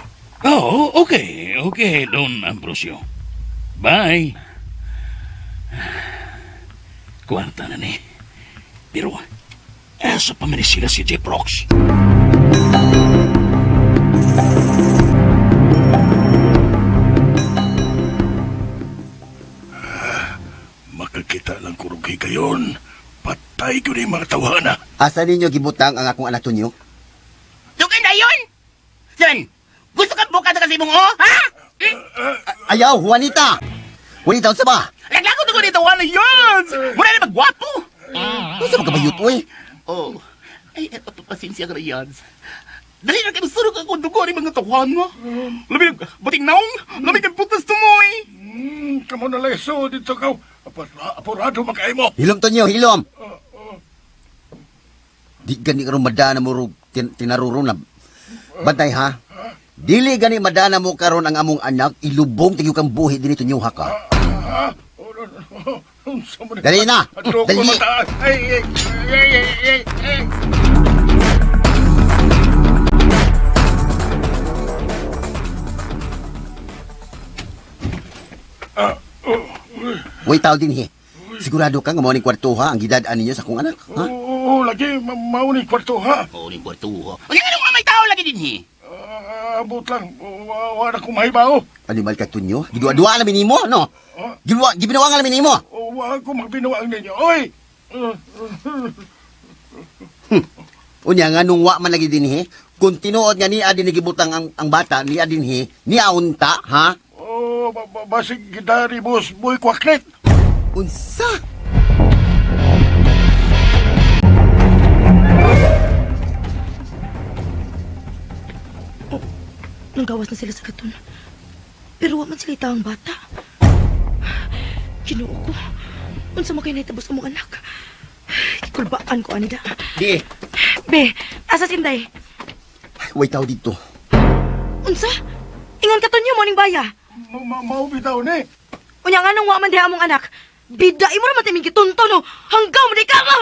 Oh, okay, Don Ambrosio. Bye. Kwarta na ni. Pero, asa pa man sila si Jeprox? Gayon, patay ko ni mga tawana. Asa ninyo gibutang ang akong anak tunyo? Dugay na yun! Yan! Gusto kang buka sa kasi mong ha? Ayaw, Juanita! Juanita, unsa ba? Laglago na ko dito, wala yun! Muna na magwapo! Unsa ba kabayot, oy? Oh, ay, eto, pasensya ka na yan. Dali na kayo surog ako dugo ni mga tawan mo. Labi ng buting naong, labi ng putas tumoy. Kamo na leso dito ka. Apurado makay mo. Hilom tunyo, hilom! Di gani karon madana mo rog tinaruro na. Bantay ha? Dili gani madana mo karon ang among anak, ilubong tingyo kang buhi dinito nyo ha ka. Dali na! Dali! Uy, tao din he. Sigurado ka nga mao ning kwarto ha ang gidad-an ninyo sa akong anak, ha? Oo, lagi mauning kwarto ha. Mauning kwarto ha. Ang nga may tao lagi din he. Abot lang, wala ko mahibaw. Animal ka tunyo? Gidua-dua namin nimo, no? Gibinawa nga namin nimo. Wala ko magbinuwang ninyo. Oy! Unya nga nung wa man lagi din he, kung tinuod nga ni adin nagibutang ang bata, ni adin he, ni aunta, ha? Oh, basig gidari boss, boy kwaklet. Unsa? Nanggawas na sila sa gaton. Pero wa man sila itaang bata. Ginoo ko. Unsa man kay nahitabos ang mga anak? Kulbaan ko, anida. Di. Be, asa sinday? Way tao dito. Unsa? Ingon ka tunyo mo ning baya. Maubitaw ni. Unya nga nung wa man diha among anak. Bida, imo naman timing kitunto no. Hanggaw mo di ka nga.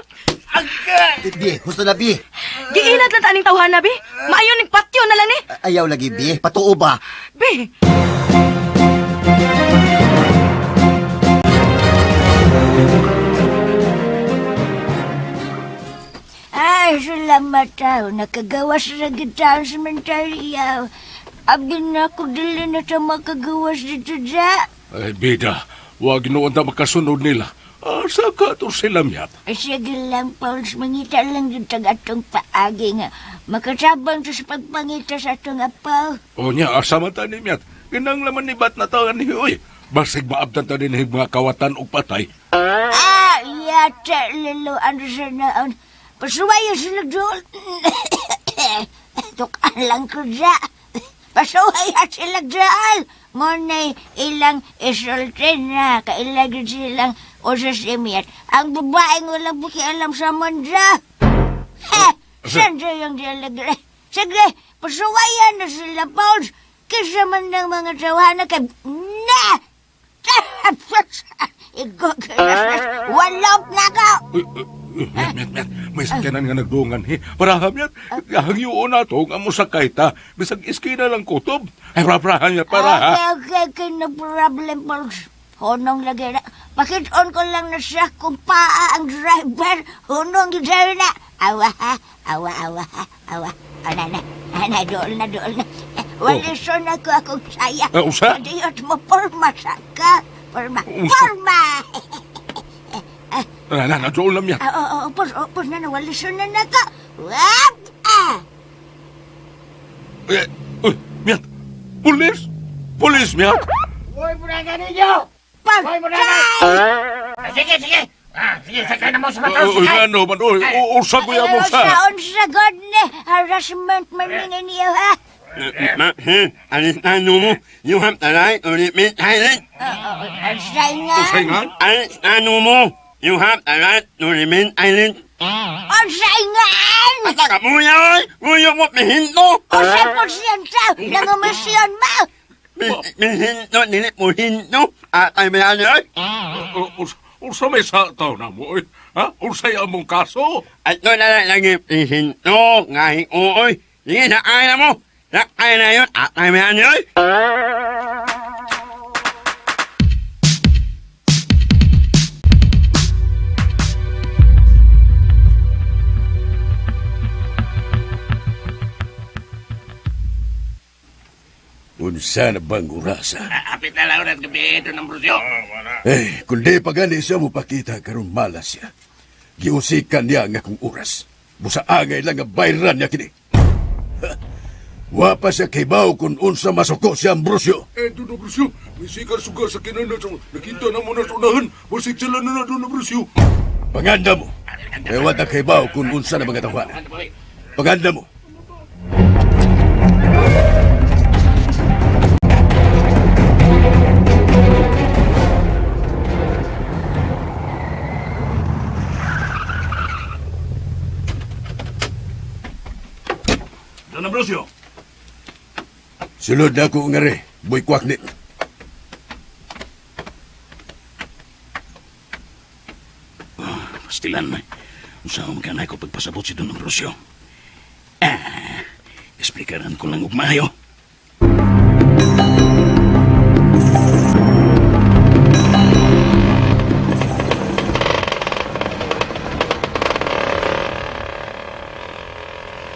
Bi, gusto na bi. Giinad lang taning tawhan na, Bi. Maayo ning patyo na lang ni. Ayaw lagi bi, patuo ba? Bi. Ay, salamat tao. Nakagawas na kita ang sementarya. Abdi na ako dili na sa makagawas dito dya. Ay, bida, wag noon na makasunod nila. Asa ka to sila miyat? Ay, sige lang, Pauls. Mangita lang yung tagatong paagi nga. Makasabang to sa pagpangita sa atong apaw. O niya, asa man ta ni miyat. Kinang laman ni bat na taon ni Uy. Basig maabdan ta din mga kawatan o patay. Yata, liluan sa naon. Pasuwayo sila doon. Tukan lang ko dya. Pasuwayo sila doon. Ngunay ilang isultin na. Kailagin silang usasimiyat. Ang babaeng walang bukialam sa manda. Saan yung dialagre? Sige, pasuwayan na sila, Pauls. Kisa man ng mga tawahan kay... Na! Walop na ka! Miyat, may sakyanan nga nagdungan, he. Paraha, miyat, hangyoon na to, nga mo sakay ta. Bisag iskina lang kutob. Ay, paraha, miyat, paraha. Okay, no problem, Pauls. Hunong lagi na. Pakit-on ko lang na siya kung paa ang driver. Hunong gidayo na. Awa, ha? Awa. Na, dool na. Walisyon ako akong saya. Usa? Diyot mo, porma sa ka. Porma. Na, doon lang yan. Pos na, walisyon na naka. Wap! Miyat, pulis! Pulis, miyat! Hoy, buraga ninyo! Hoy, buraga! Sige! Sige, sakay na mo sa matao. Ano man, ursa ko yan mo sa. Unsa god ni. Harassment man niyo, ha? Alis na mo. You have the right to remain silent. Unsay nga? Alis na mo. You have the right to remain silent. Unsay nga? Basta ka mo yan. Uyo mo pihinto. Unsay porsyento ng umisyon mo? Pihinto, nilit mo hinto. Ay, may ano yun? Ursa may sa tao na mo, ha? Ursay among kaso? At doon na lang lagi pihinto. Ngahing uoy. Sige, sakay na mo. Sakay na yun. At ay, may ano yun? Unsa na bang orasa? Apit na lang ulit gabi ito ng Brusyo. Kung di pa gani siya mo pakita karon malas siya. Giusikan niya nga kung oras. Busaangay lang nga bayran niya kini. Wa pa siya kibaw kung unsa masuko siya ang Brusyo. Doon na, Brusyo. May sigar-sugar sa kinana. Nakita na mo na sa unahan. Basig sila na doon na, Brusyo. Panganda mo. Kaya wa ta kibaw kung unsa na mga tawanan. Panganda mo. Doon na, Brusyo. Sulod na ako nga re, boy kwaknit. Pastilan na. Unsa ang magkanay ko pagpasabot si Don Ambrosio. Esplikaran ko lang ugmayo.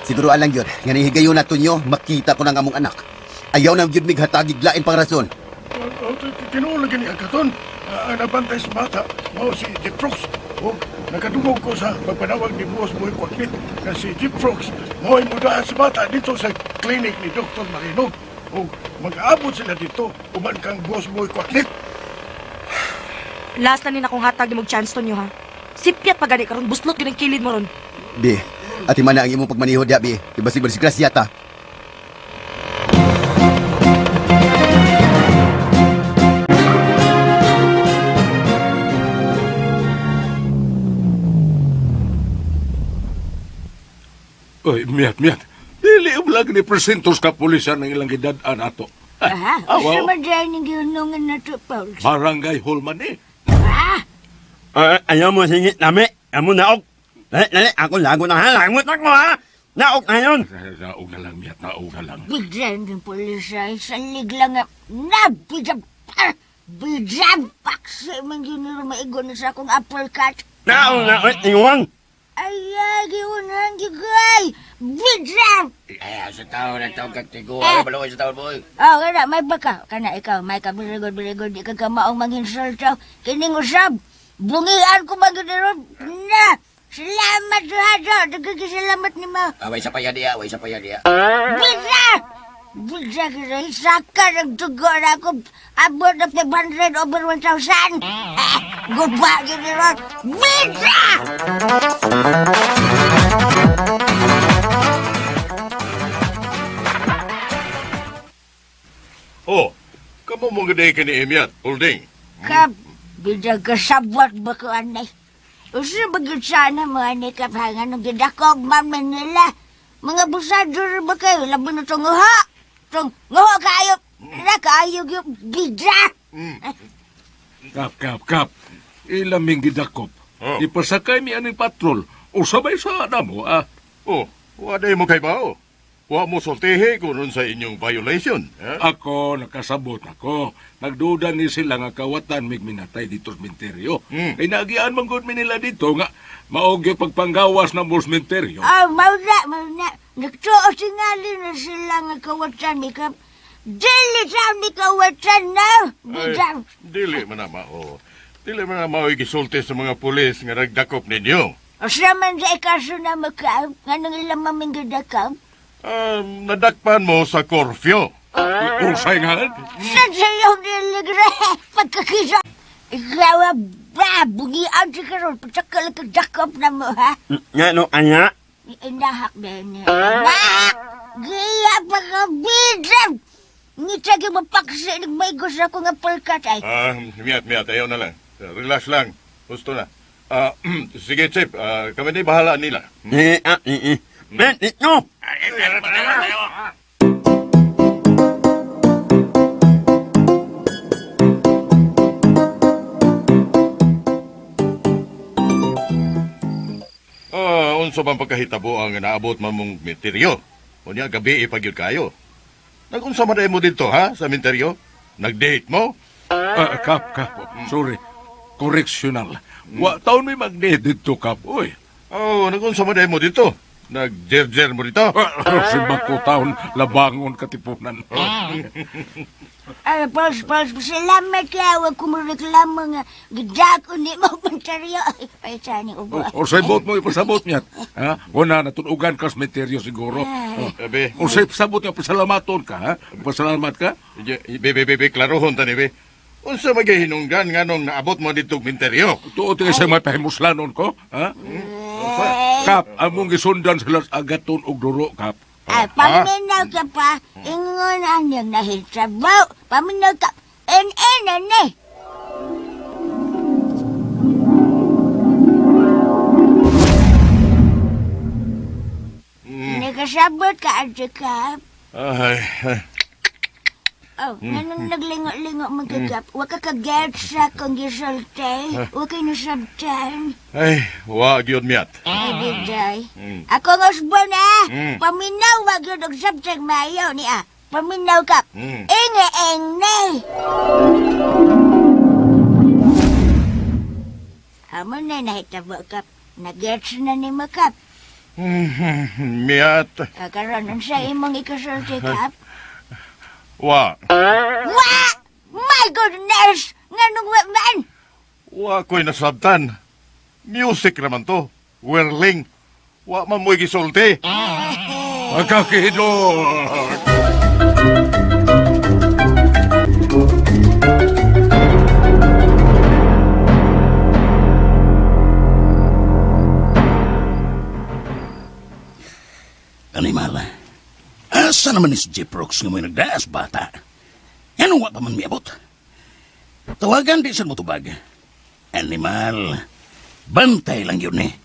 Siguro alang yun, nga higayon na tunyo, makita ko ng among anak. Ayaw na yun mighatagig lain pang rason. Tinuulag ni Agaton. Ang nabantay sa bata, mo si Jeep Frogs. O, nakadungog ko sa pagpanawag ni Boss Boy Kwaknit na si Jeep Frogs mo ay mudaan sa bata dito sa clinic ni Dr. Marino. O, mag-aabot sila dito, uman kang Boss Boy Kwaknit. Last na nin akong hatag ni mong chance to nyo, ha? Sipyat pa gani karon buslot yun ang kilid mo ron. Bi, ati man na ang imong pagmanihod ya, Bi. Ibasig-basig grasya ta. Oy, miyat. Dili ublag ni presentos ka pulisan ng ilang gidad-an ato. Usa man dyan yung ginungan na to, Paul. Barangay Holman eh. Ayaw mo singit nami. Amo naog. Dali, ako lago na ha. Langot ako ha. Naog na yun. Naog na lang, miyat. Naog na lang. Bigyan ng pulis ay salig lang nga. Bidyan paksi man yun nila maigon na sa akong apple cut. Naog na. Iwan. Ay, giunan, gigay! Bidyan! Ay, sa tao na tao katigo. Ano ba sa tao, boy? Oh, kana, may baka. Kana, ikaw, may kabiligod, di ka kamaong manghinsulto. Kining usab. Bungian ko maginiron. Na! Salamat, Duhado. Nagkakisalamat ni mo. Away sa paya dia. Bidyan! Bidyan, kira, isaka ng tugo na ako. Abot na 500 over 1,000. Guba, giniron. Bidyan! Oh, kamo mo gaday ka ni Emiat, Holding. Kap, bidyan ka sabot ba ko, anay? Usa bagay sana mo, anay, kap, hangan ng gidakog, mamin nila. Mga busador ba kayo? Labo na itong nguha. Itong nguha kayo. Kayo yung bidyan. Kap. Ilaming gidakop. Ipasakay mi aning patrol. O sabay sa namo, ah. Oh, waday mo kay bao. Wa mo sultihi kung sa inyong violation. Ako, nakasabot ako. Nagduda ni sila nga kawatan mig minatay dito sa menteryo. Kay nagian man gud mi nila dito nga maogi pagpanggawas ng sementeryo. Mauna. Nagtuo singali na sila nga kawatan ni Kap. Dili sa ni kawatan na. Bidyan. Dili man na mao. Dili man na mao gisulti sa mga pulis nga nagdakop ninyo. O siya man sa ikaso na makaw. Nga nang ilang maming gadakaw. Nadakpan mo sa korfyo. Usay nga. Sa sayaw niligre. Pagkakisa. Ikaw ba, bugian si karon. Patsakal kagdakop na mo, ha? Nga no, anya? Inahak na niya. Nak! Gaya pa ka, bidyan! Ngitagi mo paksi, nagmaigos ako nga pulkat ay. Miyat, ayaw na lang. Relax lang. Gusto na. Sige, Chip. Kami di bahala nila. No! Unsa bang pagkahitabo ang naabot man mong menteryo? Unya gabi ipagyud kayo. Nagunsa man mo dito ha sa menteryo? Nag-date mo? Kap. Sorry. Correctional. Wa taon may mag-date dito, Kap. Uy. Oh, nagunsa man mo dito? Nag-jer-jer mo dito? Si Bako taon, labangon katipunan. Ay, Pals, salamat ka. Huwag ko mo reklamo nga. Gidak ko ni mo pantaryo. Ay, paisa ni ubo. O sa ibot mo, ipasabot niya. Ha? Una, natunugan ka sa meteryo siguro. Bebe, O sa ipasabot niya, pasalamaton ka, ha? Pasalamat ka? bebe, klarohon tani, be. Unsa maghihinungdan nga nung naabot mo dito minteryo? Tuot nga sa may pahimuslanon ko, ha? Kap, among gisundan sila sa agaton og duro, Kap. Ay, paminaw ka pa. Ingon ang yung nahitrabaw. Paminaw ka. En-en. Nakasabot ka, Adjekap. Ay. Oh, nanong naglingo-lingo magkakap. Huwag ka kaget sa kong gisultay. Huwag kayo nasabtan. Ay, wag yun miyat. Ay, Biday. Ako ng usbo na. Paminaw, wag yun ang sabtang mayaw niya. Paminaw ka. Inge-eng na. Amo na nahitabo kap. Nag-gets na ni mo kap. Miyat. Karoon sa imong ikasulti kap. Wa. My goodness! Nganong man? Wa ko'y nasabtan. Music naman to. Whirling. Wa man mo'y gisulti. Magkakidot! Animal, asa naman ni si Jeprox nga may nagdaas bata? Yan wa pa man miabot. Tawagan di sa mo tubag. Animal, bantay lang yun eh.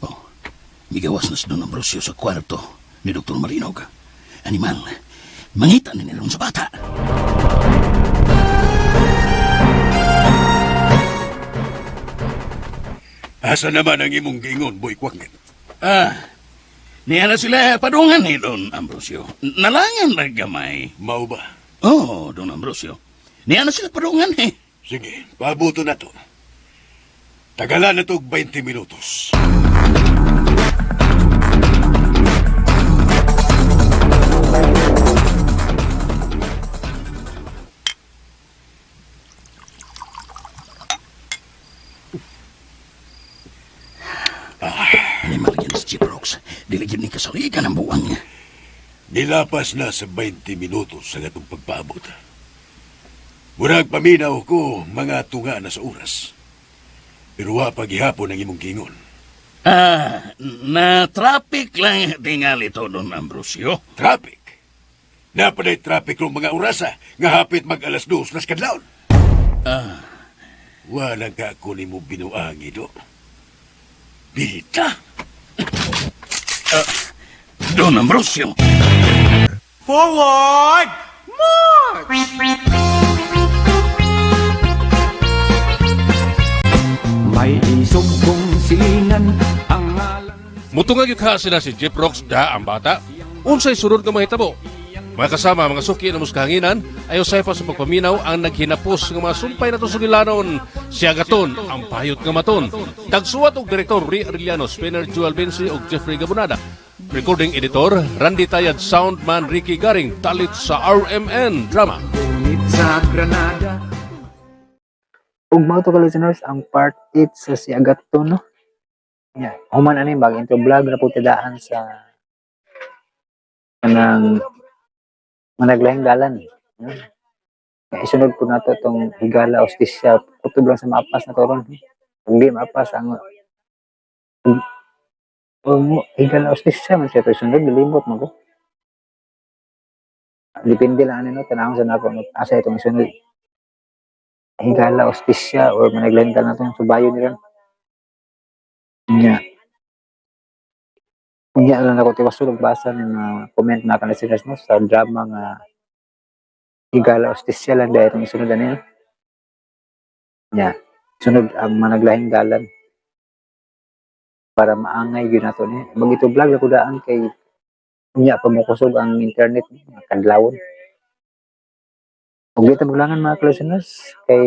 Oh, migawas na si Don Ambrosio sa kwarto ni Dr. Marinog. Animal, mangita na nilang sa bata. Asa naman ang imong gingon, boy kwangin? Niya na sila padungan ni Don Ambrosio. Nalangan na gamay. Mau ba? Oo, Don Ambrosio. Niya na sila padungan eh. Sige, pabuto na to. Tagalan na to 20 minutos. Animal yan si Jeprox. Diligyan ni kasaligan ang buwang niya. Nilapas na sa 20 minutos sa gatong pagpaabot. Murag paminaw ko mga tunga na sa oras. Pero wa paghihapon ang imong gingon. Na-traffic lang tingali to, Don Ambrosio. Traffic? Napanay traffic ng mga orasa nga hapit mag-alas 2 nas kadlawon. Walang ka ako ni mo binuangi do. Bita? Don Ambrosio. Forward! March! May isog kong silingan ang ngalan. Mutungag yung sila si Jeprox da ang bata. Unsay sunod nga mahitabo. Mga kasama, mga suki na muskahanginan, ayaw sa pa sa pagpaminaw ang naghinapos ng mga sumpay na to sulilanon. Si Agaton, ang payot nga maton. Tagsuwat og Direktor Ri Arellano, Spinner Joel Bensi og Jeffrey Gabonada. Recording Editor, Randy Tayad, Soundman Ricky Garing, talit sa RMN Drama. Ngunit sa Granada. Ug mga to ka listeners, ang part 8 sa si Agaton, no? Yeah. Human ani bag into vlog na po tidaan sa kanang managlahing dalan. Kaya isunod po nato itong higala ostisya. Kutob lang sa maapas na toron. Kung di maapas ang higala ostisya man siya ito isunod, lilimot mo ko. Depende lang ano, tanawang sa nako asa itong isunod. Higala ostisya or managlahing dalan itong subayo nila. Nya. Nya lang ako tiwasulog basa ng comment na kanasinas mo sa drama nga higala ostisya lang dahil itong isunod nila. Nya. Sunod ang managlahing dalan para maangay yun nato ni. Bagito vlog ako daan kay nya pamukusog ang internet kadlawon. Ug dito maglangan mga listeners kay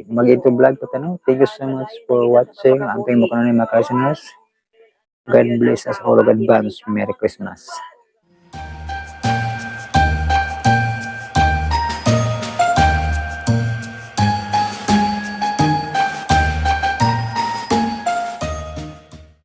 mag-into vlog pa tanong. Thank you so much for watching. Antay mo kanang mga listeners. God bless us all of advance. Merry Christmas.